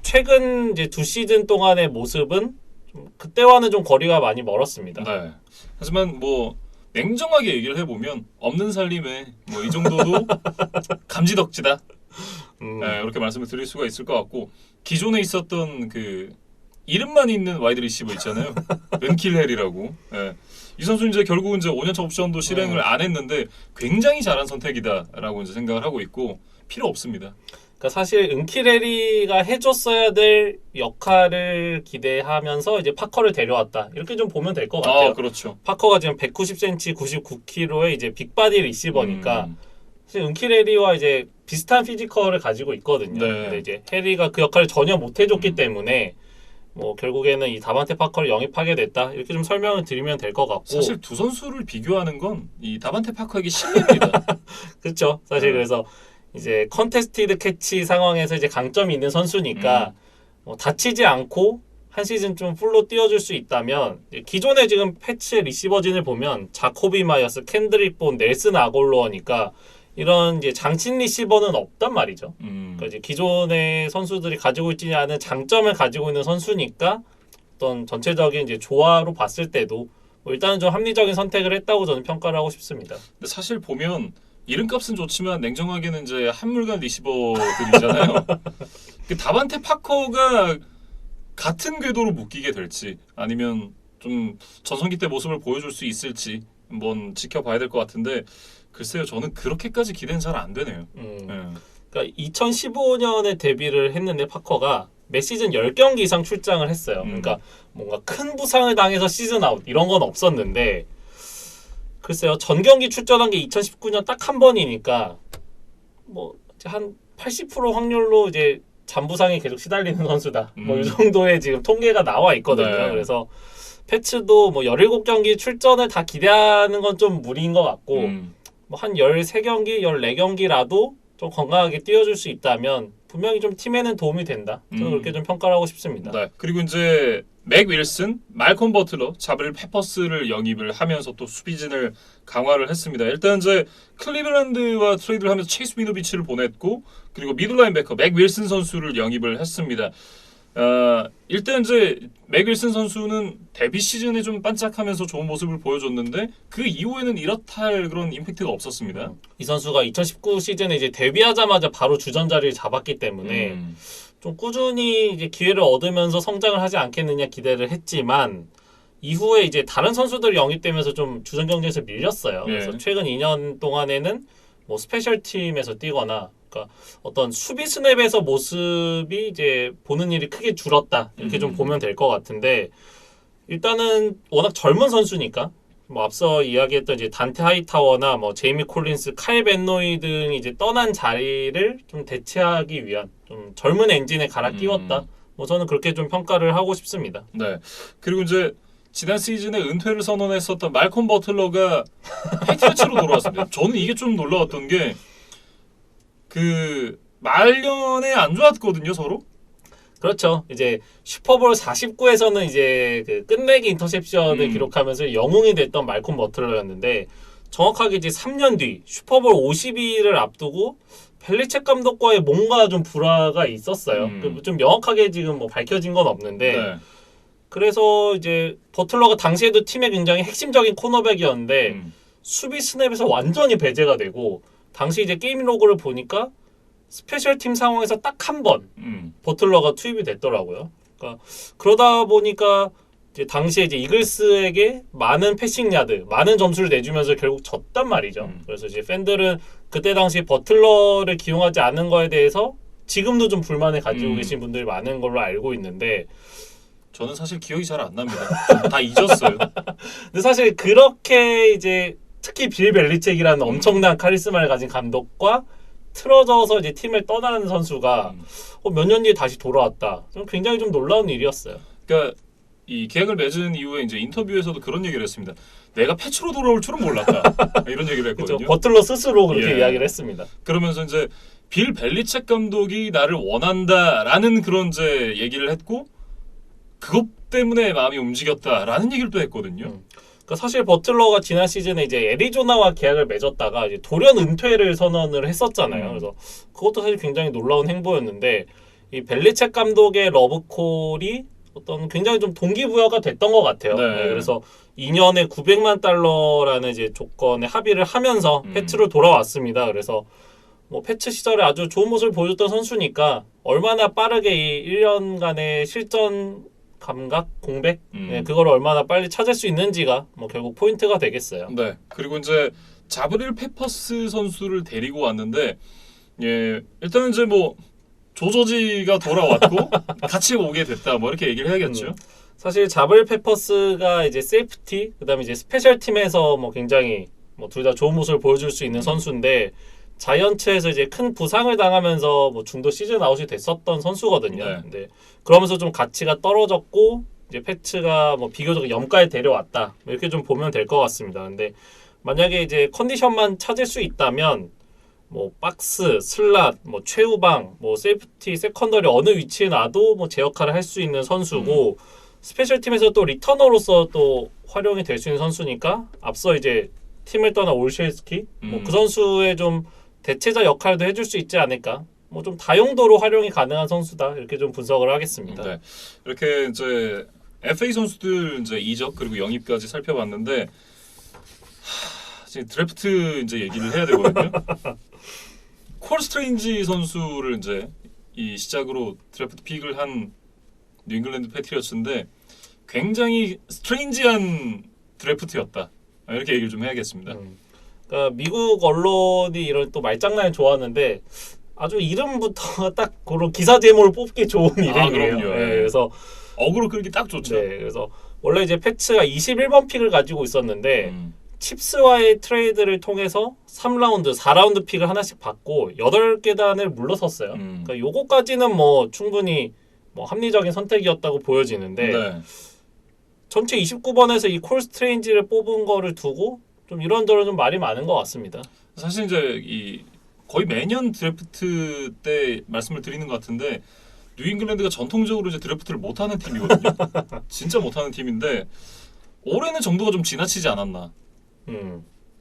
최근 이제 2시즌 동안의 모습은 좀 그때와는 좀 거리가 많이 멀었습니다. 네. 하지만 뭐 냉정하게 얘기를 해보면 없는 살림에 뭐 이 정도도 감지덕지다. 네, 이렇게 말씀을 드릴 수가 있을 것 같고 기존에 있었던 그 이름만 있는 와이드 리시버 있잖아요. 은킬헬이라고. 네. 이 선수 이제 결국은 이제 5년차 옵션도 실행을 안 했는데 굉장히 잘한 선택이다라고 이제 생각을 하고 있고 필요 없습니다. 그러니까 사실 은키레리가 해줬어야 될 역할을 기대하면서 이제 파커를 데려왔다 이렇게 좀 보면 될 것 같아요. 그렇죠. 파커가 지금 190cm, 99kg의 이제 빅바디 리시버니까 사실 은키레리와 이제 비슷한 피지컬을 가지고 있거든요. 네. 근데 이제 해리가 그 역할을 전혀 못 해줬기 때문에 뭐 결국에는 이 다반테 파커를 영입하게 됐다 이렇게 좀 설명을 드리면 될 것 같고 사실 두 선수를 비교하는 건 이 다반테 파커에게 실례입니다. 그렇죠. 사실 그래서 이제 컨테스티드 캐치 상황에서 이제 강점이 있는 선수니까 뭐 다치지 않고 한 시즌 좀 풀로 뛰어줄 수 있다면 기존에 지금 패치의 리시버진을 보면 자코비 마이어스, 켄드릭 본, 넬슨 아골로어니까 이런 이제 장신 리시버는 없단 말이죠. 그러니까 이제 기존의 선수들이 가지고 있지 않은 장점을 가지고 있는 선수니까 어떤 전체적인 이제 조화로 봤을 때도 뭐 일단은 좀 합리적인 선택을 했다고 저는 평가를 하고 싶습니다. 근데 사실 보면 이름값은 좋지만 냉정하게는 이제 한물간 리시버들이잖아요. 그 다반테 파커가 같은 궤도로 묶이게 될지 아니면 좀 전성기 때 모습을 보여줄 수 있을지 한번 지켜봐야 될 것 같은데 글쎄요 저는 그렇게까지 기대는 잘 안 되네요. 그러니까 2015년에 데뷔를 했는데 파커가 매 시즌 10경기 이상 출장을 했어요. 그러니까 뭔가 큰 부상을 당해서 시즌 아웃 이런 건 없었는데 글쎄요 전 경기 출전한 게 2019년 딱 한 번이니까 뭐 한 80% 확률로 이제 잔부상에 계속 시달리는 선수다. 뭐 이 정도의 지금 통계가 나와 있거든요. 네. 그래서 패츠도 뭐 17경기 출전을 다 기대하는 건 좀 무리인 것 같고 뭐 한 13경기, 14경기라도 좀 건강하게 뛰어줄 수 있다면 분명히 좀 팀에는 도움이 된다. 저는 그렇게 좀 평가를 하고 싶습니다. 네. 그리고 이제 맥 윌슨, 말콤 버틀러, 자브릴 페퍼스를 영입을 하면서 또 수비진을 강화를 했습니다. 일단 이제 클리블랜드와 트레이드를 하면서 체이스 위노비치를 보냈고 그리고 미들라인베커 맥 윌슨 선수를 영입을 했습니다. 일단 이제 맥 윌슨 선수는 데뷔 시즌에 좀 반짝하면서 좋은 모습을 보여줬는데 그 이후에는 이렇다 할 그런 임팩트가 없었습니다. 이 선수가 2019 시즌에 이제 데뷔하자마자 바로 주전 자리를 잡았기 때문에 좀 꾸준히 이제 기회를 얻으면서 성장을 하지 않겠느냐 기대를 했지만 이후에 이제 다른 선수들이 영입되면서 좀 주전 경쟁에서 밀렸어요. 그래서 최근 2년 동안에는 뭐 스페셜 팀에서 뛰거나 그러니까 어떤 수비 스냅에서 모습이 이제 보는 일이 크게 줄었다 이렇게 좀 보면 될 것 같은데 일단은 워낙 젊은 선수니까 뭐 앞서 이야기했던 이제 단테 하이타워나 뭐 제이미 콜린스, 카일 벤노이 등이 이제 떠난 자리를 좀 대체하기 위한 좀 젊은 엔진에 갈아 끼웠다. 뭐 저는 그렇게 좀 평가를 하고 싶습니다. 네. 그리고 이제 지난 시즌에 은퇴를 선언했었던 말콤 버틀러가 패트리츠로 돌아왔습니다. 저는 이게 좀 놀라웠던 게 그 말년에 안 좋았거든요, 서로. 그렇죠. 이제 슈퍼볼 49에서는 이제 그 끝내기 인터셉션을 기록하면서 영웅이 됐던 말콤 버틀러였는데 정확하게 이제 3년 뒤 슈퍼볼 52를 앞두고 벨리책 감독과의 뭔가 좀 불화가 있었어요. 좀 명확하게 지금 뭐 밝혀진 건 없는데 네. 그래서 이제 버틀러가 당시에도 팀의 굉장히 핵심적인 코너백이었는데 수비 스냅에서 완전히 배제가 되고 당시 이제 게임 로그를 보니까 스페셜 팀 상황에서 딱 한 번 버틀러가 투입이 됐더라고요. 그러니까 그러다 보니까 이제 당시에 이제 이글스에게 많은 패싱 야드, 많은 점수를 내주면서 결국 졌단 말이죠. 그래서 이제 팬들은 그때 당시 버틀러를 기용하지 않은 거에 대해서 지금도 좀 불만을 가지고 계신 분들이 많은 걸로 알고 있는데 저는 사실 기억이 잘 안 납니다. 다 잊었어요. 근데 사실 그렇게 이제 특히 빌 벨리책이라는 엄청난 카리스마를 가진 감독과 틀어져서 이제 팀을 떠나는 선수가 몇 년 뒤에 다시 돌아왔다. 좀 굉장히 좀 놀라운 일이었어요. 그러니까 이 계약을 맺은 이후에 이제 인터뷰에서도 그런 얘기를 했습니다. 내가 패치로 돌아올 줄은 몰랐다. 이런 얘기를 했거든요. 그렇죠. 버틀러 스스로 그렇게 예. 이야기를 했습니다. 그러면서 이제 빌 벨리책 감독이 나를 원한다라는 그런 이제 얘기를 했고 그것 때문에 마음이 움직였다라는 얘기를 또 했거든요. 그러니까 사실 버틀러가 지난 시즌에 이제 애리조나와 계약을 맺었다가 이제 돌연 은퇴를 선언을 했었잖아요. 그래서 그것도 사실 굉장히 놀라운 행보였는데 이 벨리책 감독의 러브콜이 어떤 굉장히 좀 동기부여가 됐던 것 같아요. 네. 네, 그래서 2년에 900만 달러라는 이제 조건에 합의를 하면서 패츠로 돌아왔습니다. 그래서 뭐 패츠 시절에 아주 좋은 모습을 보여줬던 선수니까 얼마나 빠르게 이 1년간의 실전 감각, 공백 네, 그걸 얼마나 빨리 찾을 수 있는지가 뭐 결국 포인트가 되겠어요. 네. 그리고 이제 자브릴 페퍼스 선수를 데리고 왔는데 예 일단은 이제 뭐 조저지가 돌아왔고 같이 오게 됐다 뭐 이렇게 얘기를 해야겠죠. 사실 자브릴 페퍼스가 이제 세이프티 그다음에 이제 스페셜 팀에서 뭐 굉장히 뭐 둘 다 좋은 모습을 보여줄 수 있는 선수인데 자이언츠에서 이제 큰 부상을 당하면서 뭐 중도 시즌 아웃이 됐었던 선수거든요. 네. 근데 그러면서 좀 가치가 떨어졌고 이제 패츠가 뭐 비교적 염가에 데려왔다. 뭐 이렇게 좀 보면 될 것 같습니다. 근데 만약에 이제 컨디션만 찾을 수 있다면 뭐 박스, 슬랏, 뭐 최후방, 뭐 세이프티, 세컨더리 어느 위치에 놔도 뭐 제 역할을 할 수 있는 선수고 스페셜 팀에서 또 리터너로서 또 활용이 될 수 있는 선수니까 앞서 이제 팀을 떠난 올셰스키 뭐 그 선수의 좀 대체자 역할도 해줄 수 있지 않을까. 뭐 좀 다용도로 활용이 가능한 선수다 이렇게 좀 분석을 하겠습니다. 네. 이렇게 이제 FA 선수들 이제 이적 그리고 영입까지 살펴봤는데 이제 드래프트 이제 얘기를 해야 되거든요. 콜 스트레인지 선수를 이제 이 시작으로 드래프트 픽을 한 뉴잉글랜드 패트리어츠인데 굉장히 스트레인지한 드래프트였다. 이렇게 얘기를 좀 해야겠습니다. 그러니까 미국 언론이 이런 또 말장난을 좋아하는데 아주 이름부터 딱 그런 기사 제목을 뽑기 좋은 이름이에요. 그럼요. 네, 그래서 어그로 끌기 딱 좋죠. 네, 그래서 원래 이제 패츠가 21번 픽을 가지고 있었는데 칩스와의 트레이드를 통해서 3라운드, 4라운드 픽을 하나씩 받고 8계단을 물러섰어요. 그러니까 요거까지는 뭐 충분히 뭐 합리적인 선택이었다고 보여지는데 네. 전체 29번에서 이 콜 스트레인지를 뽑은 거를 두고 좀 이런저런 좀 말이 많은 것 같습니다. 사실 이제 이 거의 매년 드래프트 때 말씀을 드리는 것 같은데 뉴잉글랜드가 전통적으로 이제 드래프트를 못하는 팀이거든요. 진짜 못하는 팀인데 올해는 정도가 좀 지나치지 않았나.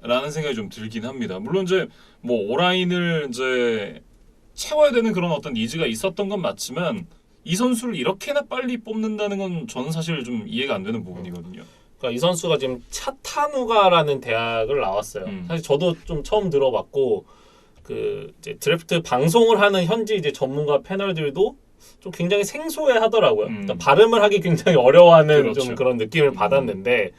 라는 생각이 좀 들긴 합니다. 물론 이제 뭐 오라인을 이제 채워야 되는 그런 어떤 니즈가 있었던 건 맞지만 이 선수를 이렇게나 빨리 뽑는다는 건 저는 사실 좀 이해가 안 되는 부분이거든요. 그러니까 이 선수가 지금 차타누가라는 대학을 나왔어요. 사실 저도 좀 처음 들어봤고 그 이제 드래프트 방송을 하는 현지 이제 전문가 패널들도 좀 굉장히 생소해하더라고요. 그러니까 발음을 하기 굉장히 어려워하는 그렇죠. 좀 그런 느낌을 받았는데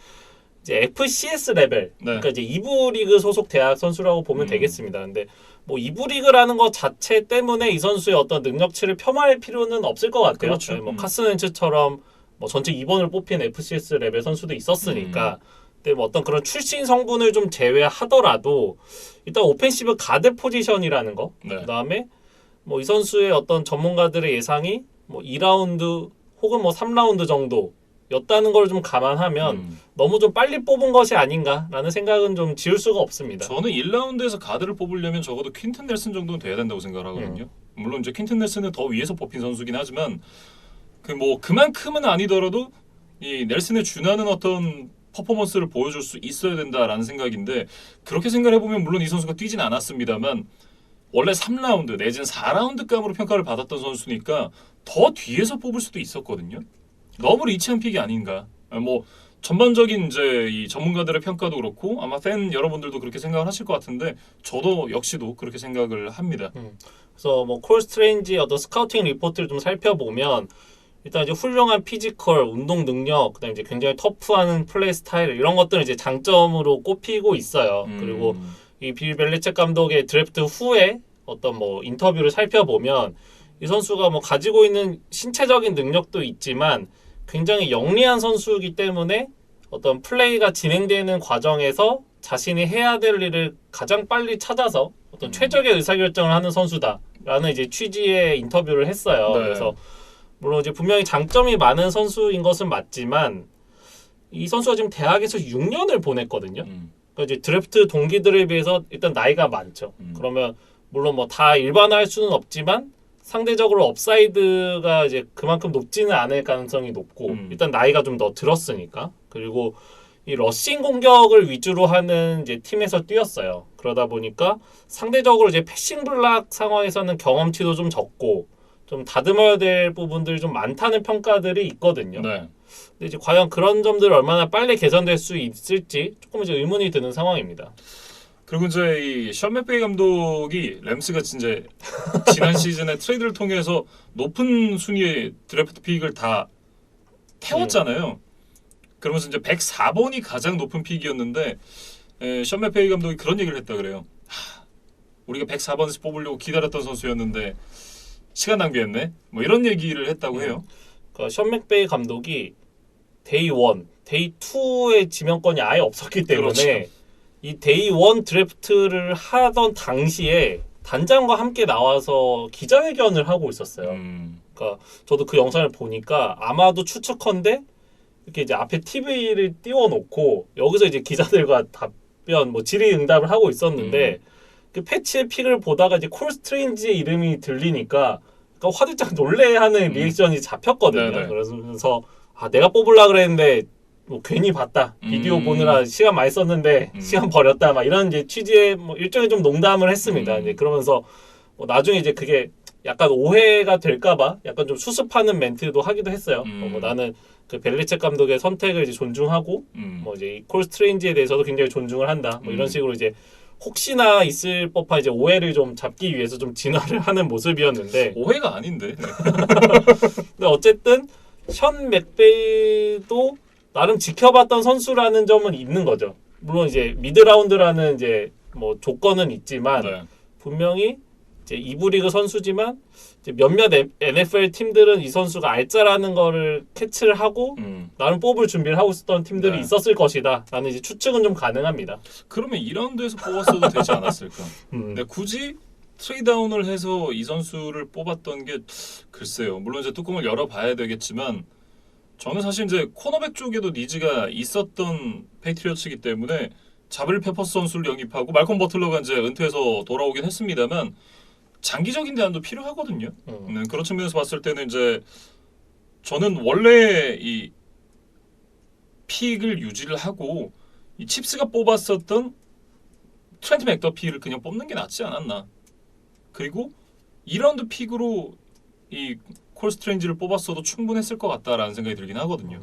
이제 FCS 레벨, 그러니까 이제 2부 리그 소속 대학 선수라고 보면 되겠습니다. 근데 뭐 2부 리그라는 것 자체 때문에 이 선수의 어떤 능력치를 폄하할 필요는 없을 것 같아요. 그렇죠. 뭐 카슨 웬츠처럼 뭐 전체 2번을 뽑힌 FCS 레벨 선수도 있었으니까. 근데 뭐 어떤 그런 출신 성분을 좀 제외하더라도 일단 오펜시브 가드 포지션이라는 거, 그다음에 뭐 이 선수의 어떤 전문가들의 예상이 뭐 2라운드 혹은 뭐 3라운드 정도였다는 걸 좀 감안하면 너무 좀 빨리 뽑은 것이 아닌가라는 생각은 좀 지울 수가 없습니다. 저는 1라운드에서 가드를 뽑으려면 적어도 퀸튼 넬슨 정도는 돼야 된다고 생각을 하거든요. 물론 이제 퀸튼 넬슨은 더 위에서 뽑힌 선수긴 하지만 그 뭐 그만큼은 아니더라도 이 넬슨에 준하는 어떤 퍼포먼스를 보여줄 수 있어야 된다라는 생각인데 그렇게 생각을 해보면 물론 이 선수가 뛰진 않았습니다만 원래 3라운드 내지는 4라운드 감으로 평가를 받았던 선수니까 더 뒤에서 뽑을 수도 있었거든요. 너무 리치한 픽이 아닌가. 뭐 전반적인 이제 이 전문가들의 평가도 그렇고 아마 팬 여러분들도 그렇게 생각을 하실 것 같은데 저도 역시도 그렇게 생각을 합니다. 그래서 뭐 콜 스트레인지 어떤 스카우팅 리포트를 좀 살펴보면 일단 이제 훌륭한 피지컬, 운동 능력, 그다음에 이제 굉장히 터프한 플레이 스타일 이런 것들은 이제 장점으로 꼽히고 있어요. 그리고 이 빌 벨리책 감독의 드래프트 후에 어떤 뭐 인터뷰를 살펴보면 이 선수가 뭐 가지고 있는 신체적인 능력도 있지만 굉장히 영리한 선수이기 때문에 어떤 플레이가 진행되는 과정에서 자신이 해야 될 일을 가장 빨리 찾아서 어떤 최적의 의사결정을 하는 선수다라는 이제 취지의 인터뷰를 했어요. 네. 그래서 물론 이제 분명히 장점이 많은 선수인 것은 맞지만 이 선수가 지금 대학에서 6년을 보냈거든요. 그러니까 이제 드래프트 동기들에 비해서 일단 나이가 많죠. 그러면 물론 뭐 다 일반화할 수는 없지만 상대적으로 업사이드가 이제 그만큼 높지는 않을 가능성이 높고 일단 나이가 좀 더 들었으니까. 그리고 이 러싱 공격을 위주로 하는 이제 팀에서 뛰었어요. 그러다 보니까 상대적으로 이제 패싱 블락 상황에서는 경험치도 좀 적고 좀 다듬어야 될 부분들이 좀 많다는 평가들이 있거든요. 네. 근데 이제 과연 그런 점들이 얼마나 빨리 개선될 수 있을지 조금 이제 의문이 드는 상황입니다. 그리고 이제 이 션 맥베이 감독이 램스가 이제 지난 시즌에 트레이드를 통해서 높은 순위의 드래프트 픽을 다 태웠잖아요. 그러면서 이제 104번이 가장 높은 픽이었는데 션 맥베이 감독이 그런 얘기를 했다 그래요. 우리가 104번에서 뽑으려고 기다렸던 선수였는데 시간 낭비했네. 뭐 이런 얘기를 했다고 해요. 그러니까 션 맥베이 감독이 데이 1, 데이 2의 지명권이 아예 없었기 때문에 그렇죠. 이 데이 1 드래프트를 하던 당시에 단장과 함께 나와서 기자회견을 하고 있었어요. 그러니까 저도 그 영상을 보니까 아마도 추측컨대 이렇게 이제 앞에 TV를 띄워놓고 여기서 이제 기자들과 답변, 뭐 질의응답을 하고 있었는데 그 패치의 픽을 보다가 이제 콜 스트레인지의 이름이 들리니까 그러니까 화들짝 놀래하는 리액션이 잡혔거든요. 네네. 그래서 아 내가 뽑으려 그랬는데 뭐 괜히 봤다. 비디오 보느라 시간 많이 썼는데 시간 버렸다. 막 이런 이제 취지의 뭐 일종의 좀 농담을 했습니다. 이제 그러면서 뭐 나중에 이제 그게 약간 오해가 될까봐 약간 좀 수습하는 멘트도 하기도 했어요. 뭐 나는 그 벨리책 감독의 선택을 이제 존중하고 뭐 이제 콜 스트레인지에 대해서도 굉장히 존중을 한다. 뭐 이런 식으로 이제 혹시나 있을 법한 이제 오해를 좀 잡기 위해서 좀 진화를 하는 모습이었는데 오해가 아닌데. 근데 어쨌든 션 맥베이도 나름 지켜봤던 선수라는 점은 있는 거죠. 물론 이제 미드 라운드라는 이제 뭐 조건은 있지만 네. 분명히 이제 2부 리그 선수지만 이제 몇몇 NFL 팀들은 이 선수가 알짜라는 거를 캐치를 하고 나름 뽑을 준비를 하고 있었던 팀들이 네. 있었을 것이다. 라는 이제 추측은 좀 가능합니다. 그러면 2라운드에서 뽑았어도 되지 않았을까? 근데 굳이 트레이다운을 해서 이 선수를 뽑았던 게 글쎄요. 물론 이제 뚜껑을 열어봐야 되겠지만 저는 사실 이제 코너백 쪽에도 니즈가 있었던 페이트리어츠이기 때문에 자브릴 페퍼스 선수를 영입하고 말콤 버틀러가 이제 은퇴해서 돌아오긴 했습니다만 장기적인 대안도 필요하거든요. 그런 측면에서 봤을 때는 이제 저는 원래 이 픽을 유지를 하고 이 칩스가 뽑았었던 트렌트 맥더피를 그냥 뽑는 게 낫지 않았나. 그리고 2라운드 픽으로 이 콜 스트레인지를 뽑았어도 충분했을 것 같다라는 생각이 들긴 하거든요.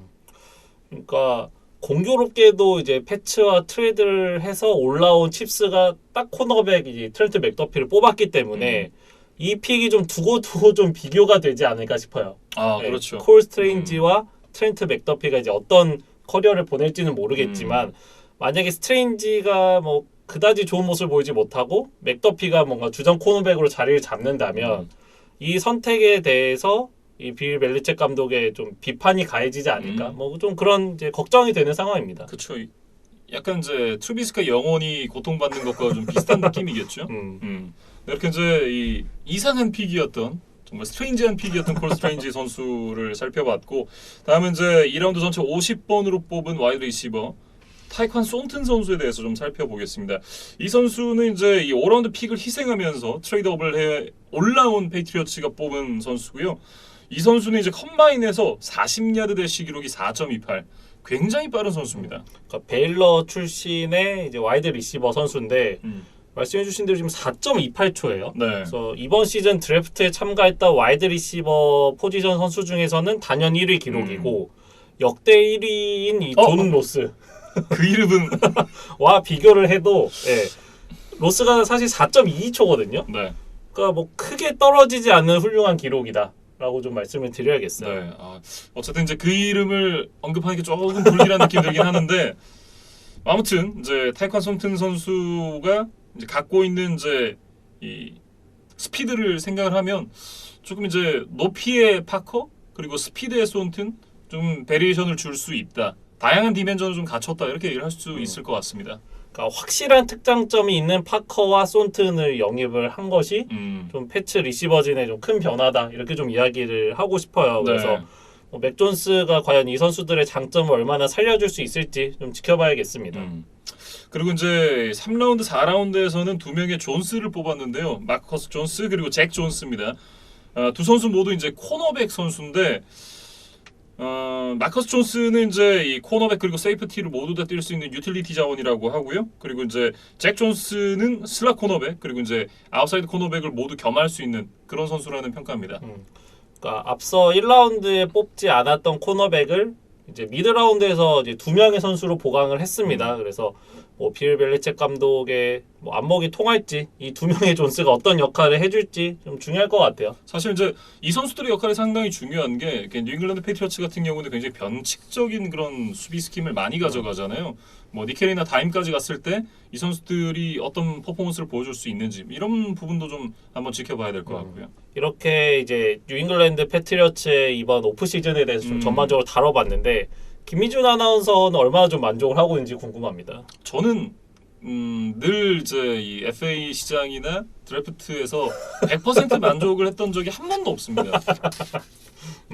그러니까 공교롭게도 이제 패치와 트레이드를 해서 올라온 칩스가 딱 코너백 이제 트렌트 맥더피를 뽑았기 때문에 이 픽이 좀 두고두고 좀 비교가 되지 않을까 싶어요. 아, 네, 그렇죠. 콜 스트레인지와 트렌트 맥더피가 이제 어떤 커리어를 보낼지는 모르겠지만 만약에 스트레인지가 뭐 그다지 좋은 모습을 보이지 못하고 맥더피가 뭔가 주전 코너백으로 자리를 잡는다면 이 선택에 대해서 이 빌 벨리책 감독의 좀 비판이 가해지지 않을까? 뭐 좀 그런 이제 걱정이 되는 상황입니다. 그렇죠. 약간 이제 트루비스가 영원히 고통받는 것과 좀 비슷한 느낌이겠죠. 이렇게 이제 이 이상한 픽이었던 정말 스트레인지한 픽이었던 콜 스트레인지 선수를 살펴봤고 다음은 이제 2라운드 전체 50번으로 뽑은 와이드 리시버 타이칸 손튼 선수에 대해서 좀 살펴보겠습니다. 이 선수는 이제 이 5라운드 픽을 희생하면서 트레이드업을 해 올라온 페이트리어츠가 뽑은 선수고요. 이 선수는 이제 컴바인에서 40야드 대시 기록이 4.28. 굉장히 빠른 선수입니다. 그러니까 베일러 출신의 이제 와이드 리시버 선수인데 말씀해주신 대로 지금 4.28초예요. 네. 그래서 이번 시즌 드래프트에 참가했던 와이드 리시버 포지션 선수 중에서는 단연 1위 기록이고 역대 1위인 이 존 로스 그 이름은 와 비교를 해도 로스가 사실 4.22초거든요. 네. 그러니까 뭐 크게 떨어지지 않는 훌륭한 기록이다라고 좀 말씀을 드려야겠어요. 네. 어쨌든 이제 그 이름을 언급하는 게 조금 불길한 느낌 들긴 하는데 아무튼 이제 타이칸 손튼 선수가 이제 갖고 있는 이제 이 스피드를 생각을 하면 조금 이제 높이의 파커 그리고 스피드의 손튼 좀 베리에이션을 줄 수 있다. 다양한 디멘전을 좀 갖췄다 이렇게 얘기를 할 수 있을 것 같습니다. 그러니까 확실한 특장점이 있는 파커와 손튼을 영입을 한 것이 좀 패치 리시버진의 좀 큰 변화다 이렇게 좀 이야기를 하고 싶어요. 그래서 뭐 맥 존스가 과연 이 선수들의 장점을 얼마나 살려줄 수 있을지 좀 지켜봐야겠습니다. 그리고 이제 3라운드, 4라운드에서는 두 명의 존스를 뽑았는데요. 마커스 존스 그리고 잭 존스입니다. 두 선수 모두 이제 코너백 선수인데 마커스 존스는 이제 이 코너백 그리고 세이프티를 모두 다 뛸 수 있는 유틸리티 자원이라고 하고요. 그리고 이제 잭 존스는 슬락 코너백 그리고 이제 아웃사이드 코너백을 모두 겸할 수 있는 그런 선수라는 평가입니다. 그러니까 앞서 1라운드에 뽑지 않았던 코너백을 이제 미드 라운드에서 이제 두 명의 선수로 보강을 했습니다. 그래서 뭐 빌 벨리책 감독의 뭐 안목이 통할지 이 두 명의 존스가 어떤 역할을 해줄지 좀 중요할 것 같아요. 사실 이제 이 선수들의 역할이 상당히 중요한 게 뉴잉글랜드 페이트리어츠 같은 경우는 굉장히 변칙적인 그런 수비 스킴을 많이 가져가잖아요. 뭐 니켈이나 다임까지 갔을 때 이 선수들이 어떤 퍼포먼스를 보여줄 수 있는지 이런 부분도 좀 한번 지켜봐야 될 것 같고요. 이렇게 이제 뉴잉글랜드 페이트리어츠의 이번 오프 시즌에 대해서 좀 전반적으로 다뤄봤는데 김미준 아나운서는 얼마나 좀 만족을 하고 있는지 궁금합니다. 저는 늘 이제 이 FA 시장이나 드래프트에서 100% 만족을 했던 적이 한 번도 없습니다.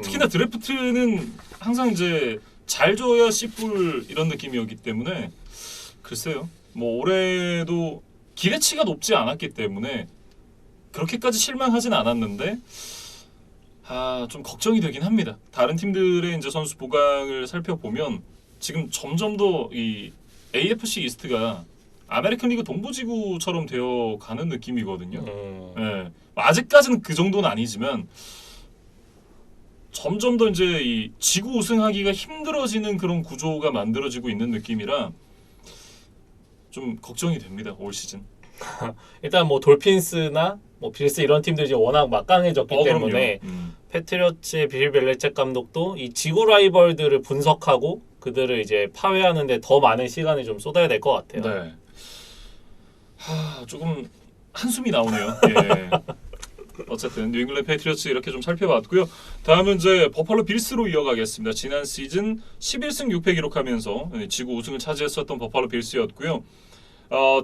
특히나 드래프트는 항상 이제 잘 줘야 씨뿔 이런 느낌이었기 때문에 글쎄요. 뭐 올해도 기대치가 높지 않았기 때문에 그렇게까지 실망하진 않았는데 좀 걱정이 되긴 합니다. 다른 팀들의 이제 선수 보강을 살펴보면 지금 점점 더 이 AFC 이스트가 아메리칸 리그 동부지구처럼 되어 가는 느낌이거든요. 예. 아직까지는 그 정도는 아니지만 점점 더 이제 이 지구 우승하기가 힘들어지는 그런 구조가 만들어지고 있는 느낌이라 좀 걱정이 됩니다. 올 시즌. 일단 뭐 돌핀스나 뭐 빌스 이런 팀들이 이제 워낙 막강해졌기 때문에 패트리어츠의 빌 벨리책 감독도 이 지구 라이벌들을 분석하고 그들을 이제 파괴하는데 더 많은 시간을 좀 쏟아야 될 것 같아요. 네. 조금 한숨이 나오네요. 예. 어쨌든 뉴잉글랜드 페이트리어츠 이렇게 좀 살펴봤고요. 다음은 이제 버팔로 빌스로 이어가겠습니다. 지난 시즌 11승 6패 기록하면서 지구 우승을 차지했었던 버팔로 빌스였고요.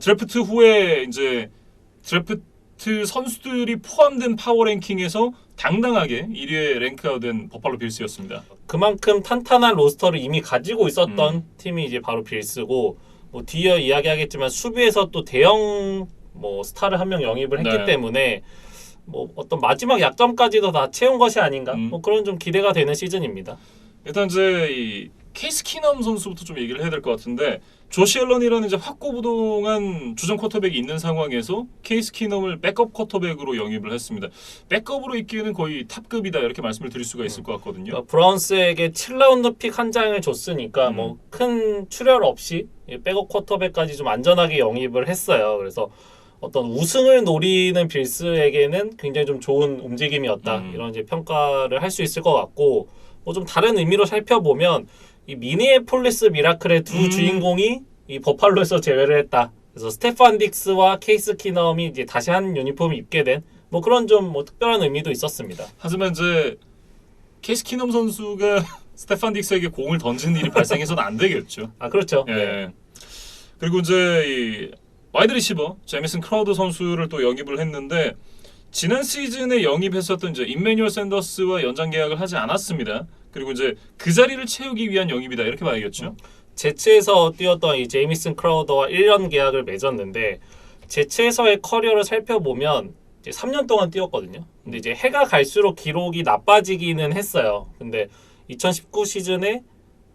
드래프트 후에 이제 드래프트 선수들이 포함된 파워 랭킹에서 당당하게 1위에 랭크아웃된 버팔로 빌스였습니다. 그만큼 탄탄한 로스터를 이미 가지고 있었던 팀이 이제 바로 빌스고 뭐 뒤에 이야기하겠지만 수비에서 또 대형 뭐 스타를 한 명 영입을 했기 네. 때문에 뭐 어떤 마지막 약점까지도 다 채운 것이 아닌가 뭐 그런 좀 기대가 되는 시즌입니다. 일단 이제 이 케이스 키넘 선수부터 좀 얘기를 해야 될 것 같은데 조시 앨런이라는 이제 확고부동한 주전 쿼터백이 있는 상황에서 케이스 키넘을 백업 쿼터백으로 영입을 했습니다. 백업으로 있기에는 거의 탑급이다 이렇게 말씀을 드릴 수가 있을 것 같거든요. 그러니까 브라운스에게 7라운드 픽 한 장을 줬으니까 뭐 큰 출혈 없이 백업 쿼터백까지 좀 안전하게 영입을 했어요. 그래서 어떤 우승을 노리는 빌스에게는 굉장히 좀 좋은 움직임이었다 이런 이제 평가를 할 수 있을 것 같고 뭐 좀 다른 의미로 살펴보면 이 미니애폴리스 미라클의 두 주인공이 이 버팔로에서 제외를 했다. 그래서 스테판 딕스와 케이스 키넘이 이제 다시 한 유니폼을 입게 된 뭐 그런 좀 뭐 특별한 의미도 있었습니다. 하지만 이제 케이스 키넘 선수가 스테판 딕스에게 공을 던지는 일이 발생해서는 안 되겠죠. 아 그렇죠. 예. 네. 그리고 이제 이 와이드 리시버 제미슨 크라우드 선수를 또 영입을 했는데 지난 시즌에 영입했었던 이제 임매뉴얼 샌더스와 연장 계약을 하지 않았습니다. 그리고 이제 그 자리를 채우기 위한 영입이다 이렇게 봐야겠죠. 제츠에서 뛰었던 이 제이미슨 크라우더와 1년 계약을 맺었는데 제츠에서의 커리어를 살펴보면 이제 3년 동안 뛰었거든요. 근데 이제 해가 갈수록 기록이 나빠지기는 했어요. 근데 2019 시즌에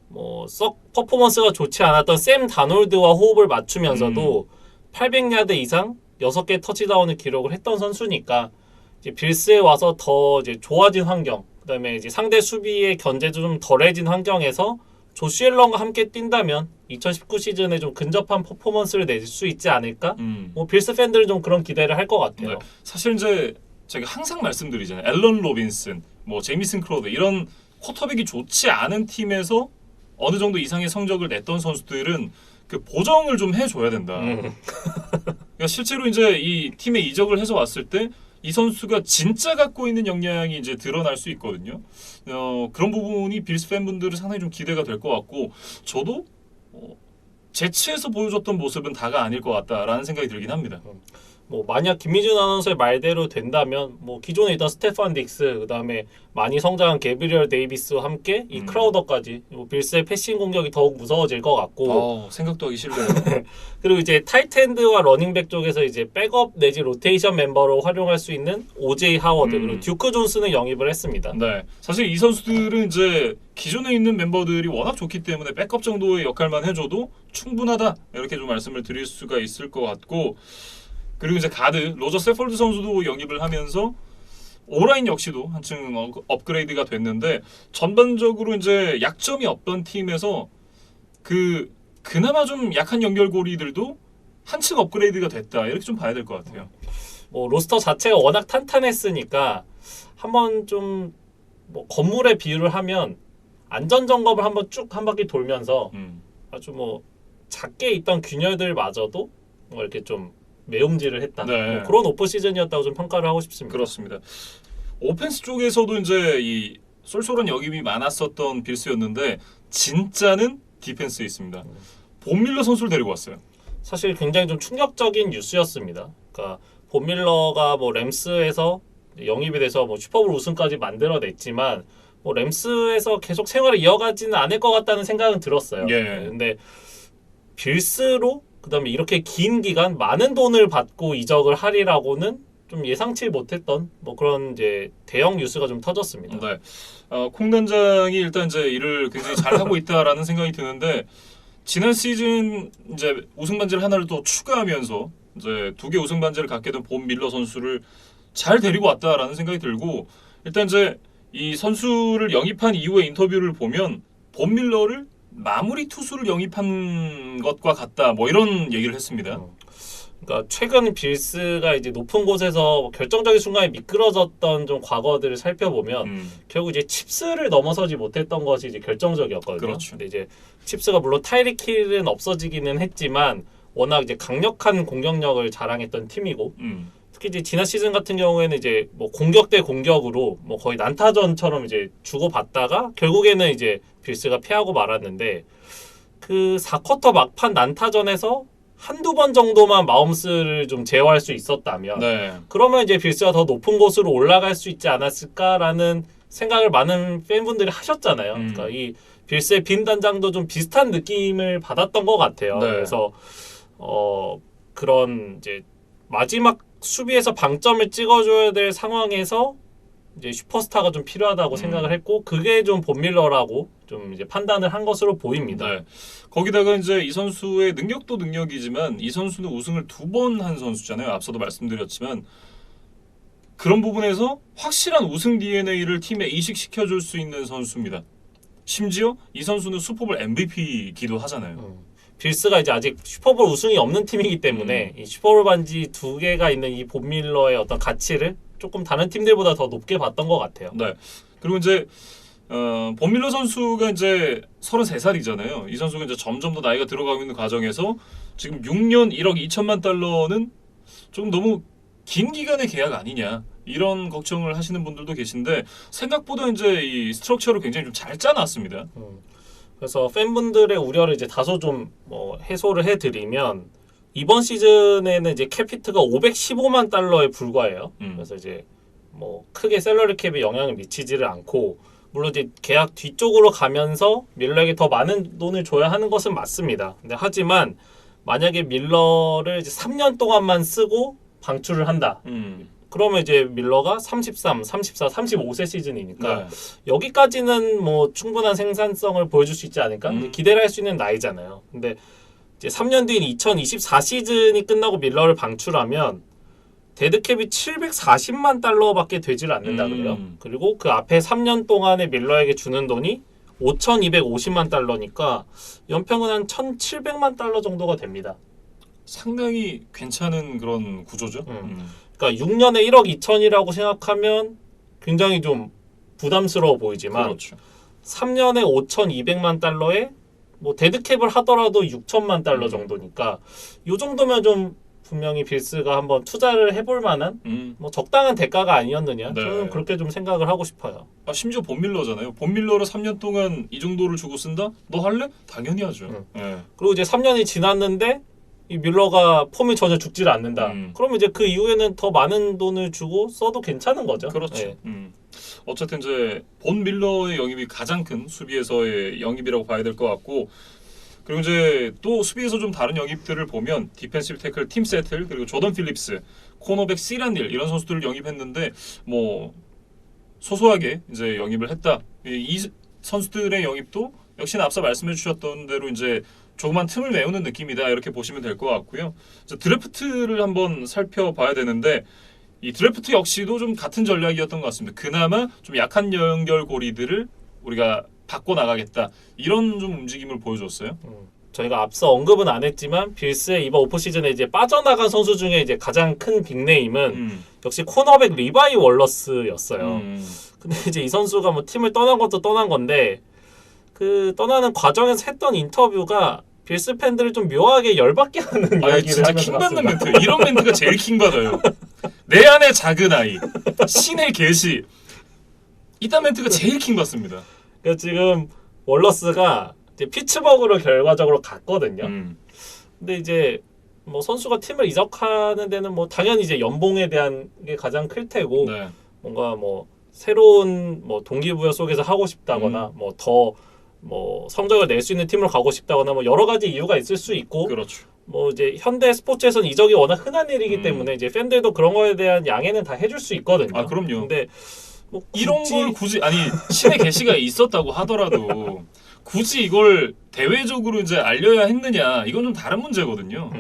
뭐 썩 퍼포먼스가 좋지 않았던 샘 다놀드와 호흡을 맞추면서도 800야드 이상 6개 터치다운을 기록을 했던 선수니까 이제 빌스에 와서 더 이제 좋아진 환경, 그다음에 이제 상대 수비의 견제도 좀 덜해진 환경에서 조시 앨런과 함께 뛴다면 2019 시즌에 좀 근접한 퍼포먼스를 낼 수 있지 않을까? 뭐 빌스 팬들은 좀 그런 기대를 할 것 같아요. 네. 사실 이제 제가 항상 말씀드리잖아요. 앨런 로빈슨, 뭐 제이미슨 크로드 이런 쿼터백이 좋지 않은 팀에서 어느 정도 이상의 성적을 냈던 선수들은 그 보정을 좀 해줘야 된다. 그러니까 실제로 이제 이 팀에 이적을 해서 왔을 때 이 선수가 진짜 갖고 있는 역량이 이제 드러날 수 있거든요. 그런 부분이 빌스 팬분들은 상당히 좀 기대가 될 것 같고 저도 제치에서 보여줬던 모습은 다가 아닐 것 같다라는 생각이 들긴 합니다. 뭐 만약 김민준 아나운서의 말대로 된다면 뭐 기존에 있던 스테판 딕스 그다음에 많이 성장한 게브리얼 데이비스와 함께 이 크라우더까지 뭐 빌스의 패싱 공격이 더욱 무서워질 것 같고 생각도 하기 싫네요. 그리고 이제 타이트엔드와 러닝백 쪽에서 이제 백업 내지 로테이션 멤버로 활용할 수 있는 오제이 하워드 그리고 듀크 존스는 영입을 했습니다. 네, 사실 이 선수들은 이제 기존에 있는 멤버들이 워낙 좋기 때문에 백업 정도의 역할만 해줘도 충분하다 이렇게 좀 말씀을 드릴 수가 있을 것 같고. 그리고 이제 가드 로저 세폴드 선수도 영입을 하면서 오라인 역시도 한층 업그레이드가 됐는데 전반적으로 이제 약점이 없던 팀에서 그나마 좀 약한 연결고리들도 한층 업그레이드가 됐다 이렇게 좀 봐야 될 것 같아요. 뭐 로스터 자체가 워낙 탄탄했으니까 한번 좀 뭐 건물에 비유를 하면 안전 점검을 한번 쭉 한 바퀴 돌면서 아주 뭐 작게 있던 균열들마저도 뭐 이렇게 좀 매움질을 했다. 네. 뭐 그런 오프 시즌이었다고 좀 평가를 하고 싶습니다. 그렇습니다. 오펜스 쪽에서도 이제 이 쏠쏠한 역입이 많았었던 빌스였는데 진짜는 디펜스에 있습니다. 본 밀러 선수를 데리고 왔어요. 사실 굉장히 좀 충격적인 뉴스였습니다. 그러니까 본 밀러가 뭐 램스에서 영입이 돼서 뭐 슈퍼볼 우승까지 만들어냈지만 뭐 램스에서 계속 생활을 이어가지는 않을 것 같다는 생각은 들었어요. 예. 근데 빌스로 그다음에 이렇게 긴 기간 많은 돈을 받고 이적을 하리라고는 좀 예상치 못했던 뭐 그런 이제 대형 뉴스가 좀 터졌습니다. 네. 콩 단장이 일단 이제 일을 굉장히 잘 하고 있다라는 생각이 드는데 지난 시즌 이제 우승 반지를 하나를 또 추가하면서 이제 2개 우승 반지를 갖게 된 본 밀러 선수를 잘 데리고 왔다라는 생각이 들고 일단 이제 이 선수를 영입한 이후의 인터뷰를 보면 본 밀러를 마무리 투수를 영입한 것과 같다. 뭐 이런 얘기를 했습니다. 그러니까 최근 빌스가 이제 높은 곳에서 결정적인 순간에 미끄러졌던 좀 과거들을 살펴보면 결국 이제 칩스를 넘어서지 못했던 것이 이제 결정적이었거든요. 그렇죠. 근데 이제 칩스가 물론 타이릭 힐은 없어지기는 했지만 워낙 이제 강력한 공격력을 자랑했던 팀이고 특히 이제 지난 시즌 같은 경우에는 이제 뭐 공격 대 공격으로 뭐 거의 난타전처럼 이제 주고받다가 결국에는 이제 빌스가 패하고 말았는데 그 4쿼터 막판 난타전에서 한두 번 정도만 마홈스를 좀 제어할 수 있었다면 네. 그러면 이제 빌스가 더 높은 곳으로 올라갈 수 있지 않았을까라는 생각을 많은 팬분들이 하셨잖아요. 그러니까 이 빌스의 빈 단장도 좀 비슷한 느낌을 받았던 것 같아요. 네. 그래서 그런 이제 마지막 수비에서 방점을 찍어줘야 될 상황에서 이제 슈퍼스타가 좀 필요하다고 생각을 했고 그게 좀 본 밀러라고 좀 이제 판단을 한 것으로 보입니다. 네. 거기다가 이제 이 선수의 능력도 능력이지만 이 선수는 우승을 2번 한 선수잖아요. 앞서도 말씀드렸지만 그런 부분에서 확실한 우승 DNA를 팀에 이식시켜 줄 수 있는 선수입니다. 심지어 이 선수는 슈퍼볼 MVP기도 하잖아요. 빌스가 이제 아직 슈퍼볼 우승이 없는 팀이기 때문에 이 슈퍼볼 반지 2개가 있는 이 본 밀러의 어떤 가치를 조금 다른 팀들보다 더 높게 봤던 것 같아요. 네. 그리고 이제 본 밀러 선수가 이제 33살이잖아요. 이 선수가 이제 점점 더 나이가 들어가고 있는 과정에서 지금 6년 1억 2천만 달러는 좀 너무 긴 기간의 계약 아니냐 이런 걱정을 하시는 분들도 계신데 생각보다 이제 이 스트럭처를 굉장히 좀 잘 짜놨습니다. 그래서 팬분들의 우려를 이제 다소 좀 해소를 해드리면 이번 시즌에는 이제 캡히트가 515만 달러에 불과해요. 그래서 이제 뭐 크게 셀러리 캡에 영향을 미치지를 않고 물론 이제 계약 뒤쪽으로 가면서 밀러에게 더 많은 돈을 줘야 하는 것은 맞습니다. 근데 하지만 만약에 밀러를 이제 3년 동안만 쓰고 방출을 한다. 그러면 이제 밀러가 33, 34, 35세 시즌이니까 네. 여기까지는 뭐 충분한 생산성을 보여줄 수 있지 않을까? 기대를 할 수 있는 나이잖아요. 근데 이제 3년 뒤인 2024 시즌이 끝나고 밀러를 방출하면 데드캡이 740만 달러밖에 되질 않는다 그래요. 그리고 그 앞에 3년 동안에 밀러에게 주는 돈이 5,250만 달러니까 연평은 한 1,700만 달러 정도가 됩니다. 상당히 괜찮은 그런 구조죠. 그러니까 6년에 1억 2천이라고 생각하면 굉장히 좀 부담스러워 보이지만 그렇죠. 3년에 5,200만 달러에 뭐 데드캡을 하더라도 6천만 달러 정도니까 이 정도면 좀 분명히 빌스가 한번 투자를 해볼 만한 뭐 적당한 대가가 아니었느냐 네. 저는 그렇게 좀 생각을 하고 싶어요. 심지어 본 밀러잖아요. 본 밀러를 3년 동안 이 정도를 주고 쓴다? 너 할래? 당연히 하죠. 네. 그리고 이제 3년이 지났는데 이 밀러가 폼이 전혀 죽지를 않는다. 그러면 이제 그 이후에는 더 많은 돈을 주고 써도 괜찮은 거죠. 그렇죠. 네. 어쨌든 이제 본 밀러의 영입이 가장 큰 수비에서의 영입이라고 봐야 될 것 같고 그리고 이제 또 수비에서 좀 다른 영입들을 보면 디펜시브 태클 팀 세틀 그리고 조던 필립스, 코너백 시란닐 이런 선수들을 영입했는데 뭐 소소하게 이제 영입을 했다. 이 선수들의 영입도 역시나 앞서 말씀해 주셨던 대로 이제 조그만 틈을 메우는 느낌이다 이렇게 보시면 될 것 같고요. 드래프트를 한번 살펴봐야 되는데 이 드래프트 역시도 좀 같은 전략이었던 것 같습니다. 그나마 좀 약한 연결고리들을 우리가 바꿔 나가겠다 이런 좀 움직임을 보여줬어요. 저희가 앞서 언급은 안 했지만 빌스의 이번 오프 시즌에 이제 빠져나간 선수 중에 이제 가장 큰 빅네임은 역시 코너백 리바이 월러스였어요. 근데 이제 이 선수가 뭐 팀을 떠난 것도 떠난 건데 그 떠나는 과정에서 했던 인터뷰가 빌스 팬들을 좀 묘하게 열받게 하는 이야기를 진짜 하면서 킹받는 갔습니다. 멘트. 이런 멘트가 제일 킹받아요. 내 안의 작은 아이, 신의 계시. 이딴 멘트가 제일 킹받습니다. 그러니까 지금 월러스가 이제 피츠버그로 결과적으로 갔거든요. 근데 이제 뭐 선수가 팀을 이적하는 데는 뭐 당연히 이제 연봉에 대한 게 가장 클 테고 네. 뭔가 뭐 새로운 뭐 동기부여 속에서 하고 싶다거나 뭐 더 뭐 성적을 낼 수 있는 팀으로 가고 싶다거나 뭐 여러 가지 이유가 있을 수 있고 그렇죠. 뭐 이제 현대 스포츠에서는 이적이 워낙 흔한 일이기 때문에 이제 팬들도 그런 거에 대한 양해는 다 해줄 수 있거든요. 아 그럼요. 근데 뭐 이런 걸 굳이 아니 신의 계시가 있었다고 하더라도 굳이 이걸 대외적으로 이제 알려야 했느냐 이건 좀 다른 문제거든요.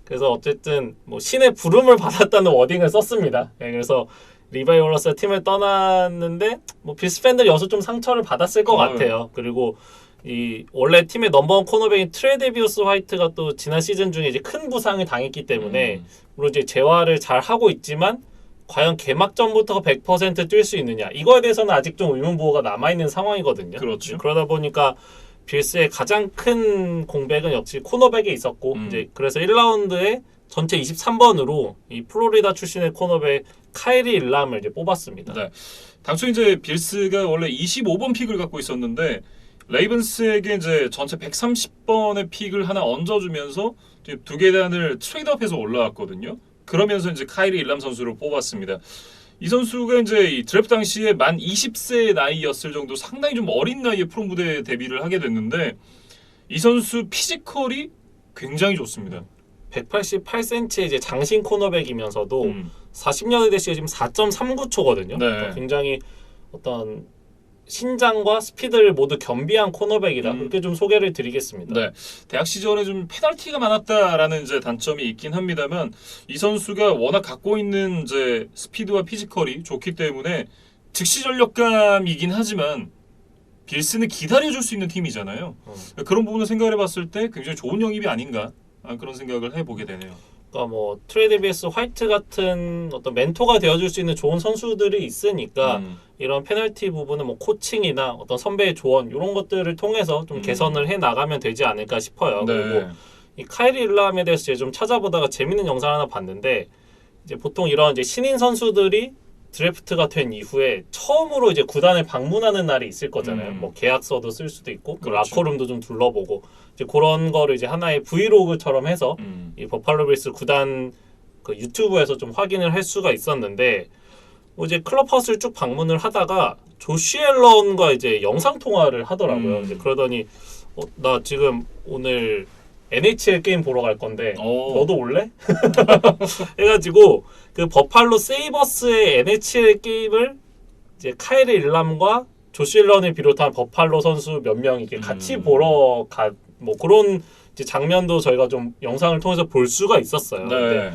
그래서 어쨌든 뭐 신의 부름을 받았다는 워딩을 썼습니다. 네, 그래서 리바이 월러스가 팀을 떠났는데 뭐 빌스 팬들이 여기서 좀 상처를 받았을 것 같아요. 그리고 이 원래 팀의 넘버원 코너백인 트레데비우스 화이트가 또 지난 시즌 중에 이제 큰 부상을 당했기 때문에 물론 이제 재활을 잘 하고 있지만 과연 개막전부터 100% 뛸 수 있느냐 이거에 대해서는 아직 좀 의문부호가 남아있는 상황이거든요. 그렇죠. 그러다 보니까 빌스의 가장 큰 공백은 역시 코너백에 있었고 이제 그래서 1라운드에 전체 23번으로 이 플로리다 출신의 코너백 카이리 일람을 이제 뽑았습니다. 네. 당초 이제 빌스가 원래 25번 픽을 갖고 있었는데 레이븐스에게 이제 전체 130번의 픽을 하나 얹어주면서 이제 두 계단을 트레이드업해서 올라왔거든요. 그러면서 이제 카이리 일람 선수를 뽑았습니다. 이 선수가 이제 이 드래프트 당시에 만 20세 나이였을 정도 상당히 좀 어린 나이에 프로 무대에 데뷔를 하게 됐는데 이 선수 피지컬이 굉장히 좋습니다. 188cm의 이제 장신 코너백이면서도 40년대 시에 지금 4.39초거든요. 네. 굉장히 어떤 신장과 스피드를 모두 겸비한 코너백이다. 그렇게 좀 소개를 드리겠습니다. 네, 대학 시절에 좀 페널티가 많았다라는 이제 단점이 있긴 합니다만 이 선수가 워낙 갖고 있는 이제 스피드와 피지컬이 좋기 때문에 즉시 전력감이긴 하지만 빌스는 기다려줄 수 있는 팀이잖아요. 그런 부분을 생각해봤을 때 굉장히 좋은 영입이 아닌가 그런 생각을 해보게 되네요. 그러니까 뭐 트레이드비에스 화이트 같은 어떤 멘토가 되어줄 수 있는 좋은 선수들이 있으니까 이런 페널티 부분은 뭐 코칭이나 어떤 선배의 조언 이런 것들을 통해서 좀 개선을 해 나가면 되지 않을까 싶어요. 네. 그리고 이 카이리 일람에 대해서 제가 좀 찾아보다가 재밌는 영상 하나 봤는데 이제 보통 이런 이제 신인 선수들이 드래프트가 된 이후에 처음으로 이제 구단을 방문하는 날이 있을 거잖아요. 뭐 계약서도 쓸 수도 있고 그렇죠. 라커룸도 좀 둘러보고 이제 그런 거를 이제 하나의 브이로그처럼 해서 이 버팔로 빌스 구단 그 유튜브에서 좀 확인을 할 수가 있었는데 뭐 이제 클럽하우스를 쭉 방문을 하다가 조시 앨런과 이제 영상 통화를 하더라고요. 이제 그러더니 나 지금 오늘 NHL 게임 보러 갈 건데 너도 올래? 해가지고 그 버팔로 세이버스의 NHL 게임을 이제 카이리 일람과 조시 앨런을 비롯한 버팔로 선수 몇 명이 이렇게 같이 보러 뭐 그런 이제 장면도 저희가 좀 영상을 통해서 볼 수가 있었어요. 네. 근데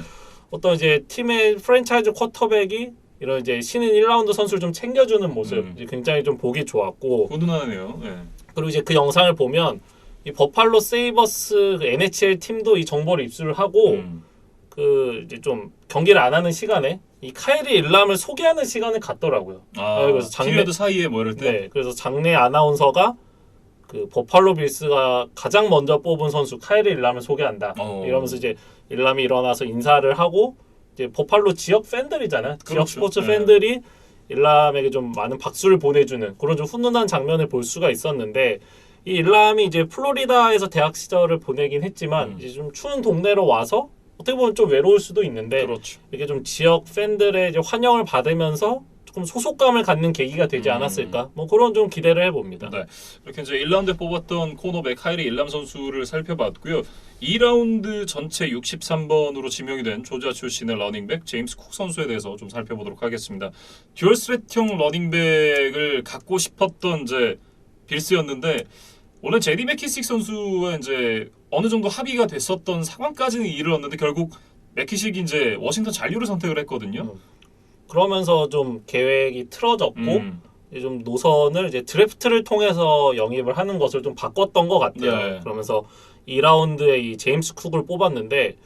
어떤 이제 팀의 프랜차이즈 쿼터백이 이런 이제 신인 1라운드 선수를 좀 챙겨주는 모습 이제 굉장히 좀 보기 좋았고 훈훈하네요. 네. 그리고 이제 그 영상을 보면 이 버팔로 세이버스 그 NHL 팀도 이 정보를 입수를 하고 그 이제 좀 경기를 안 하는 시간에 이 카이리 일람을 소개하는 시간을 갖더라고요. 그래서 피리어드 사이에 뭐 이럴 때. 네, 그래서 장내 아나운서가 그 버팔로 빌스가 가장 먼저 뽑은 선수 카이리 일람을 소개한다. 이러면서 이제 일람이 일어나서 인사를 하고 이제 버팔로 지역 팬들이잖아요. 그렇죠. 지역 스포츠 팬들이 일람에게 좀 많은 박수를 보내주는 그런 좀 훈훈한 장면을 볼 수가 있었는데 이 일람이 이제 플로리다에서 대학 시절을 보내긴 했지만 이제 좀 추운 동네로 와서 어떻게 보면 좀 외로울 수도 있는데 그렇죠. 이게 좀 지역 팬들의 이제 환영을 받으면서 조금 소속감을 갖는 계기가 되지 않았을까? 뭐 그런 좀 기대를 해봅니다. 네, 이렇게 이제 1라운드에 뽑았던 코너백 카이리 일람 선수를 살펴봤고요. 2라운드 전체 63번으로 지명이 된 조지아 출신의 러닝백 제임스 쿡 선수에 대해서 좀 살펴보도록 하겠습니다. 듀얼 스레트형 러닝백을 갖고 싶었던 이제 빌스였는데 원래 제디 맥키식 선수와 이제 어느 정도 합의가 됐었던 상황까지는 이르렀는데 결국 맥키식이 이제 워싱턴 잔류를 선택을 했거든요. 그러면서 좀 계획이 틀어졌고 이제 좀 노선을 이제 드래프트를 통해서 영입을 하는 것을 좀 바꿨던 것 같아요. 네. 그러면서 2라운드에 이 제임스 쿡을 뽑았는데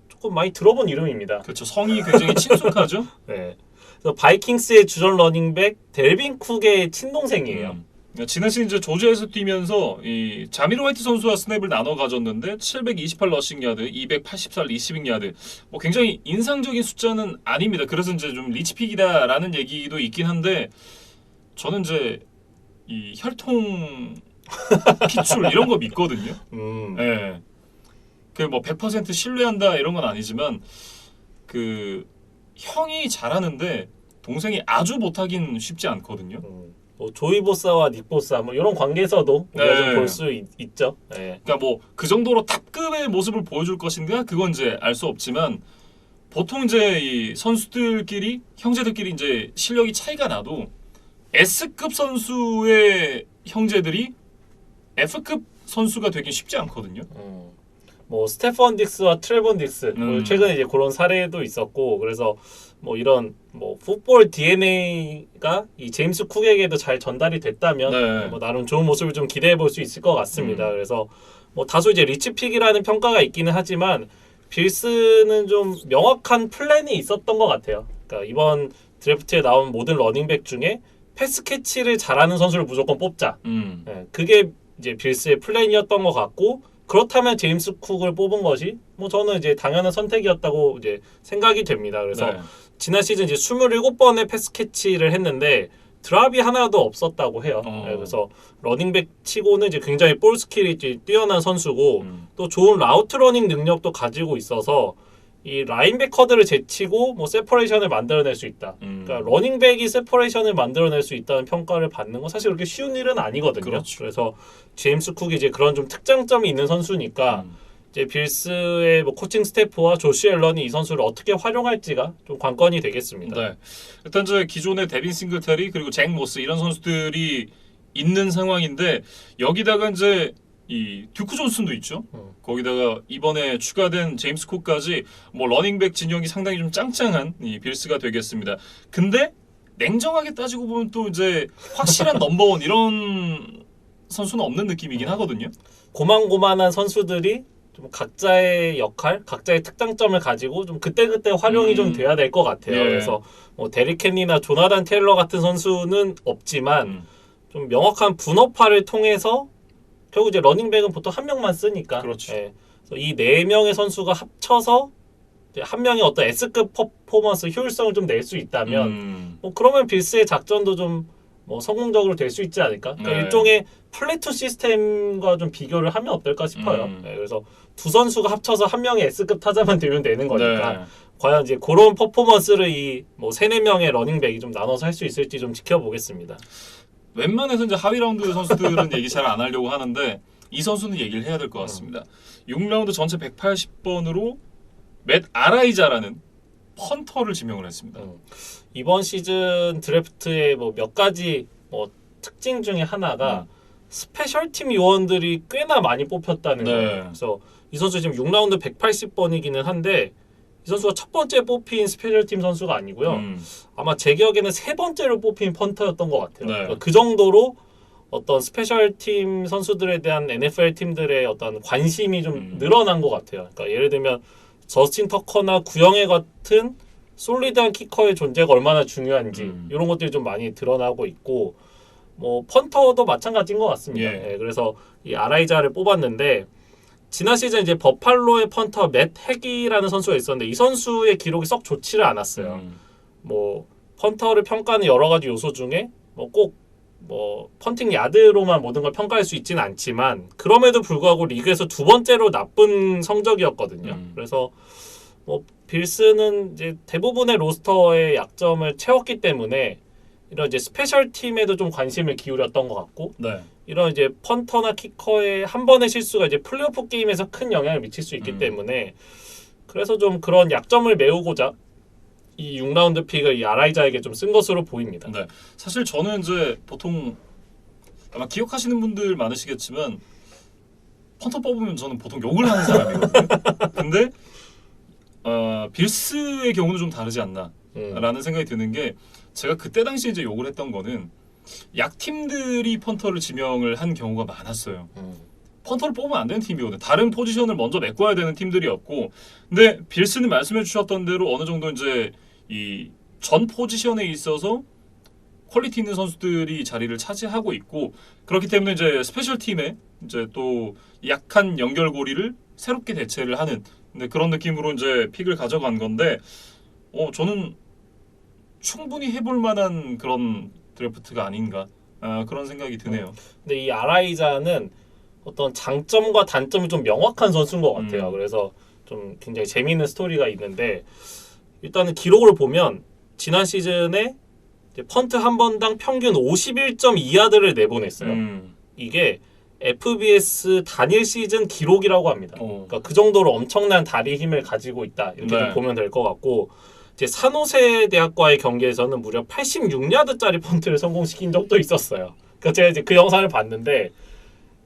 조금 많이 들어본 이름입니다. 그렇죠. 성이 굉장히 친숙하죠. 네. 그래서 바이킹스의 주전 러닝백 델빈 쿡의 친동생이에요. 지난 시즌 이제 조지아에서 뛰면서 이 자미로 화이트 선수와 스냅을 나눠 가졌는데 728 러싱 야드, 284 리시빙 야드. 뭐 굉장히 인상적인 숫자는 아닙니다. 그래서 이제 좀 리치픽이다라는 얘기도 있긴 한데 저는 이제 이 혈통 피출 이런 거 믿거든요. 예. 그 뭐 100% 신뢰한다 이런 건 아니지만 그 형이 잘하는데 동생이 아주 못하긴 쉽지 않거든요. 뭐 조이 보사와 닉 보사 뭐 이런 관계에서도 우리가 좀 볼 수 있죠. 네. 그러니까 뭐 그 정도로 탑급의 모습을 보여줄 것인가 그건 이제 알 수 없지만 보통 이제 이 선수들끼리 형제들끼리 이제 실력이 차이가 나도 S급 선수의 형제들이 F급 선수가 되긴 쉽지 않거든요. 뭐 스테펀 딕스와 트레본 딕스 뭐 최근에 이제 그런 사례도 있었고 그래서 뭐 이런 뭐 풋볼 DNA가 이 제임스 쿡에게도 잘 전달이 됐다면 뭐 나름 좋은 모습을 좀 기대해 볼 수 있을 것 같습니다. 그래서 뭐 다소 이제 리치픽이라는 평가가 있기는 하지만 빌스는 좀 명확한 플랜이 있었던 것 같아요. 그러니까 이번 드래프트에 나온 모든 러닝백 중에 패스 캐치를 잘하는 선수를 무조건 뽑자. 네, 그게 이제 빌스의 플랜이었던 것 같고 그렇다면 제임스 쿡을 뽑은 것이 뭐 저는 이제 당연한 선택이었다고 이제 생각이 됩니다. 그래서 지난 시즌 이제 27번의 패스 캐치를 했는데 드랍이 하나도 없었다고 해요. 네, 그래서 러닝백 치고는 이제 굉장히 볼 스킬이 이제 뛰어난 선수고 또 좋은 라우트 러닝 능력도 가지고 있어서 이 라인베커들을 제치고 뭐 세퍼레이션을 만들어낼 수 있다. 그러니까 러닝백이 세퍼레이션을 만들어낼 수 있다는 평가를 받는 건 사실 그렇게 쉬운 일은 아니거든요. 그렇죠. 그래서 제임스 쿡이 이제 그런 좀 특장점이 있는 선수니까 이제 빌스의 뭐 코칭 스태프와 조시 앨런이 이 선수를 어떻게 활용할지가 좀 관건이 되겠습니다. 네. 일단 저 기존의 데빈 싱글테리 그리고 잭 모스 이런 선수들이 있는 상황인데 여기다가 이제 이 듀크 존슨도 있죠. 거기다가 이번에 추가된 제임스 쿡까지 뭐 러닝백 진영이 상당히 좀 짱짱한 이 빌스가 되겠습니다. 근데 냉정하게 따지고 보면 또 이제 확실한 넘버원 이런 선수는 없는 느낌이긴 하거든요. 고만고만한 선수들이 좀 각자의 역할, 각자의 특장점을 가지고 좀 그때그때 활용이 좀 돼야 될 것 같아요. 예. 그래서 뭐 데릭 켄리나 조나단 테일러 같은 선수는 없지만 좀 명확한 분업화를 통해서 결국 이제 러닝백은 보통 한 명만 쓰니까. 그렇죠. 예. 그래서 이 네 명의 선수가 합쳐서 이제 한 명의 어떤 S급 퍼포먼스 효율성을 좀 낼 수 있다면 뭐 그러면 빌스의 작전도 좀 뭐 성공적으로 될 수 있지 않을까? 그러니까 네. 일종의 플래투 시스템과 좀 비교를 하면 어떨까 싶어요. 예, 그래서 두 선수가 합쳐서 한 명의 S급 타자만 되면 되는 거니까 네. 과연 이제 그런 퍼포먼스를 이 뭐 세네 명의 러닝백이 좀 나눠서 할 수 있을지 좀 지켜보겠습니다. 웬만해서 이제 하위 라운드 선수들은 얘기 잘 안 하려고 하는데 이 선수는 얘기를 해야 될 것 같습니다. 6라운드 전체 180번으로 맷 아라이자라는 펀터를 지명을 했습니다. 이번 시즌 드래프트의 뭐 몇 가지 뭐 특징 중에 하나가 스페셜팀 요원들이 꽤나 많이 뽑혔다는 네. 거예요. 그래서 이 선수 지금 6라운드 180번이기는 한데 이 선수가 첫 번째 뽑힌 스페셜팀 선수가 아니고요. 아마 제 기억에는 세 번째로 뽑힌 펀터였던 것 같아요. 네. 그러니까 그 정도로 어떤 스페셜팀 선수들에 대한 NFL 팀들의 어떤 관심이 좀 늘어난 것 같아요. 그러니까 예를 들면 저스틴 터커나 구영애 같은 솔리드한 키커의 존재가 얼마나 중요한지 이런 것들이 좀 많이 드러나고 있고 뭐 펀터도 마찬가지인 것 같습니다. 예. 예, 그래서 이 아라이자를 뽑았는데 지난 시즌 이제 버팔로의 펀터 맷 핵이라는 선수가 있었는데 이 선수의 기록이 썩 좋지를 않았어요. 뭐 펀터를 평가하는 여러 가지 요소 중에 뭐 꼭 뭐 펀팅 야드로만 모든 걸 평가할 수 있지는 않지만 그럼에도 불구하고 리그에서 두 번째로 나쁜 성적이었거든요. 그래서 뭐 빌스는 이제 대부분의 로스터의 약점을 채웠기 때문에 이런 이제 스페셜 팀에도 좀 관심을 기울였던 것 같고 네. 이런 이제 펀터나 키커의 한 번의 실수가 이제 플레이오프 게임에서 큰 영향을 미칠 수 있기 때문에 그래서 좀 그런 약점을 메우고자 이 6라운드 픽을 이 아라이자에게 좀 쓴 것으로 보입니다. 네. 사실 저는 이제 보통 아마 기억하시는 분들 많으시겠지만 펀터 뽑으면 저는 보통 욕을 하는 사람이거든요. 근데 빌스의 경우는 좀 다르지 않나라는 생각이 드는 게 제가 그때 당시 이제 욕을 했던 거는 약팀들이 펀터를 지명을 한 경우가 많았어요. 펀터를 뽑으면 안 되는 팀이거든요. 다른 포지션을 먼저 메꿔야 되는 팀들이었고, 근데 빌스는 말씀해 주셨던 대로 어느 정도 이제 이 전 포지션에 있어서 퀄리티 있는 선수들이 자리를 차지하고 있고 그렇기 때문에 이제 스페셜 팀에 이제 또 약한 연결고리를 새롭게 대체를 하는 근데 그런 느낌으로 이제 픽을 가져간 건데, 저는 충분히 해볼 만한 그런 드래프트가 아닌가 그런 생각이 드네요. 근데 이 아라이자는 어떤 장점과 단점이 좀 명확한 선수인 것 같아요. 그래서 좀 굉장히 재미있는 스토리가 있는데 일단은 기록을 보면 지난 시즌에 이제 펀트 한 번당 평균 51.2야드를 내보냈어요. 이게 FBS 단일 시즌 기록이라고 합니다. 그러니까 그 정도로 엄청난 다리 힘을 가지고 있다 이렇게 네. 좀 보면 될 것 같고 이제 산호세 대학과의 경기에서는 무려 86야드짜리 펀트를 성공시킨 적도 있었어요. 그러니까 제가 이제 그 영상을 봤는데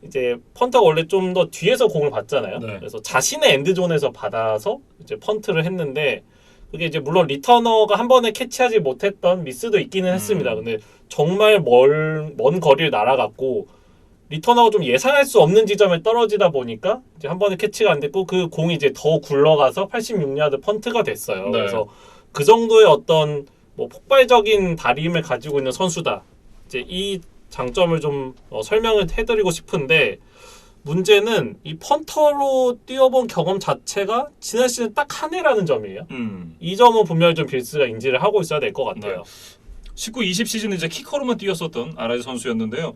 이제 펀터가 원래 좀 더 뒤에서 공을 받잖아요. 네. 그래서 자신의 엔드존에서 받아서 이제 펀트를 했는데 그게 이제 물론 리터너가 한 번에 캐치하지 못했던 미스도 있기는 했습니다. 근데 정말 먼 거리를 날아갔고 리터너가 좀 예상할 수 없는 지점에 떨어지다 보니까 이제 한 번에 캐치가 안 됐고 그 공이 이제 더 굴러가서 86야드 펀트가 됐어요. 네. 그래서 그 정도의 어떤 뭐 폭발적인 다리 힘을 가지고 있는 선수다. 이제 이 장점을 좀 설명을 해드리고 싶은데 문제는 이 펀터로 뛰어본 경험 자체가 지난 시즌 딱 한 해라는 점이에요. 이 점은 분명히 좀 빌스가 인지를 하고 있어야 될 것 같아요. 19, 20 시즌 이제 키커로만 뛰었었던 아라이즈 선수였는데요.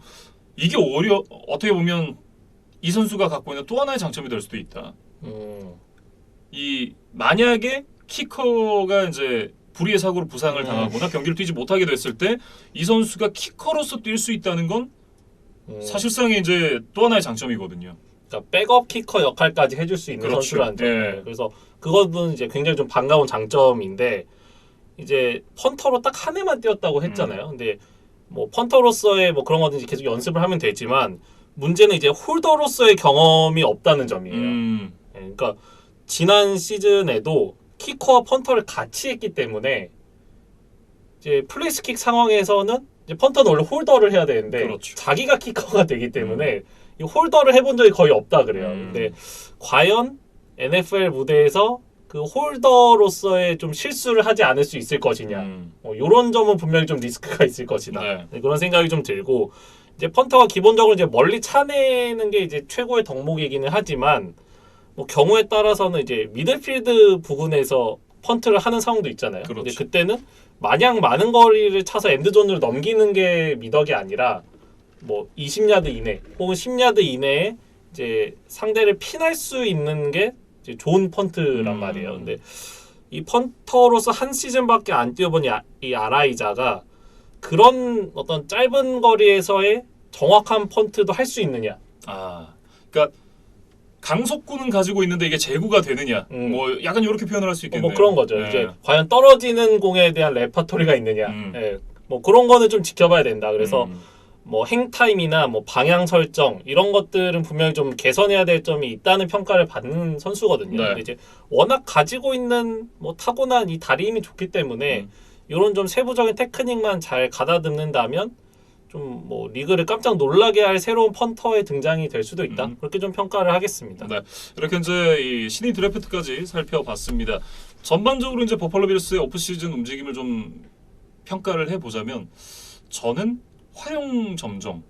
이게 오히려 어떻게 보면 이 선수가 갖고 있는 또 하나의 장점이 될 수도 있다. 이 만약에 키커가 이제 불의의 사고로 부상을 당하거나 경기를 뛰지 못하게 됐을 때 이 선수가 키커로서 뛸 수 있다는 건 사실상 이제 또 하나의 장점이거든요. 그러니까 백업 키커 역할까지 해줄 수 있는 그렇죠. 선수라는 점. 예. 그래서 그것은 이제 굉장히 좀 반가운 장점인데 이제 펀터로 딱 한 해만 뛰었다고 했잖아요. 근데 뭐 펀터로서의 뭐 그런 거든지 계속 연습을 하면 되지만 문제는 이제 홀더로서의 경험이 없다는 점이에요. 예, 그러니까 지난 시즌에도 키커와 펀터를 같이 했기 때문에 이제 플레이스킥 상황에서는 이제 펀터는 원래 홀더를 해야 되는데 그렇죠. 자기가 키커가 되기 때문에 이 홀더를 해본 적이 거의 없다 그래요. 근데 과연 NFL 무대에서 그 홀더로서의 좀 실수를 하지 않을 수 있을 것이냐. 이런 점은 분명히 좀 리스크가 있을 것이다. 네. 그런 생각이 좀 들고 이제 펀터가 기본적으로 이제 멀리 차내는 게 이제 최고의 덕목이기는 하지만 뭐 경우에 따라서는 이제 미들필드 부근에서 펀트를 하는 상황도 있잖아요. 그렇죠. 근데 그때는 마냥 많은 거리를 차서 엔드존으로 넘기는 게 미덕이 아니라 뭐 20야드 이내 혹은 10야드 이내에 이제 상대를 핀할 수 있는 게 이제 좋은 펀트란 말이에요. 근데 이 펀터로서 한 시즌밖에 안 뛰어본 이 아라이자가 그런 어떤 짧은 거리에서의 정확한 펀트도 할 수 있느냐? 그러니까 강속구는 가지고 있는데 이게 제구가 되느냐? 뭐 약간 이렇게 표현을 할 수 있겠네요. 뭐 그런 거죠. 네. 이제 과연 떨어지는 공에 대한 레퍼토리가 있느냐? 예, 뭐 그런 거는 좀 지켜봐야 된다. 그래서 뭐 행타임이나 뭐 방향 설정 이런 것들은 분명히 좀 개선해야 될 점이 있다는 평가를 받는 선수거든요. 네. 근데 이제 워낙 가지고 있는 뭐 타고난 이 다리 힘이 좋기 때문에 이런 좀 세부적인 테크닉만 잘 가다듬는다면 좀 뭐 리그를 깜짝 놀라게 할 새로운 펀터의 등장이 될 수도 있다. 그렇게 좀 평가를 하겠습니다. 네, 이렇게 이제 이 신인 드래프트까지 살펴봤습니다. 전반적으로 이제 버팔로 빌스의 오프 시즌 움직임을 좀 평가를 해보자면 저는 화용 점정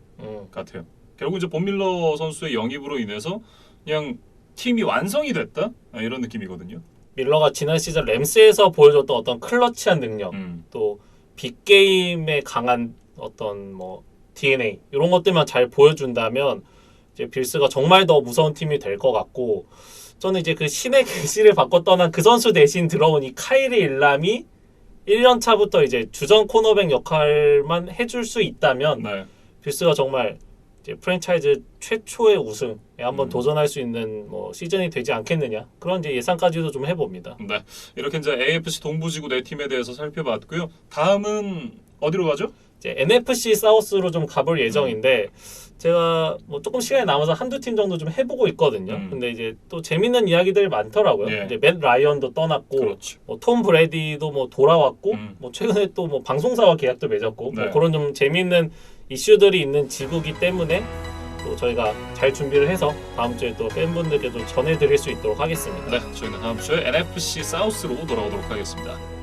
같아요. 결국 이제 본 밀러 선수의 영입으로 인해서 그냥 팀이 완성이 됐다 이런 느낌이거든요. 밀러가 지난 시즌 램스에서 보여줬던 어떤 클러치한 능력, 또 빅게임에 강한 어떤 뭐 DNA 이런 것들만 잘 보여준다면 이제 빌스가 정말 더 무서운 팀이 될 것 같고 저는 이제 그 신의 글씨를 바꿔 떠난 그 선수 대신 들어온 이 카이리 일람이 1년 차부터 이제 주전 코너백 역할만 해줄 수 있다면 네. 빌스가 정말 이제 프랜차이즈 최초의 우승에 한번 도전할 수 있는 뭐 시즌이 되지 않겠느냐 그런 이제 예상까지도 좀 해봅니다. 네, 이렇게 이제 AFC 동부지구 네 팀에 대해서 살펴봤고요. 다음은 어디로 가죠? 이제 NFC 사우스로 좀 가볼 예정인데 제가 뭐 조금 시간이 남아서 한두 팀 정도 좀 해보고 있거든요. 근데 이제 또 재밌는 이야기들이 많더라고요. 예. 이제 맷 라이언도 떠났고, 그렇죠. 뭐 톰 브래디도 뭐 돌아왔고, 뭐 최근에 또 뭐 방송사와 계약도 맺었고, 네. 뭐 그런 좀 재밌는 이슈들이 있는 지구기 때문에 또 저희가 잘 준비를 해서 다음 주에 또 팬분들께도 전해드릴 수 있도록 하겠습니다. 네, 저희는 다음 주에 NFC 사우스로 돌아오도록 하겠습니다.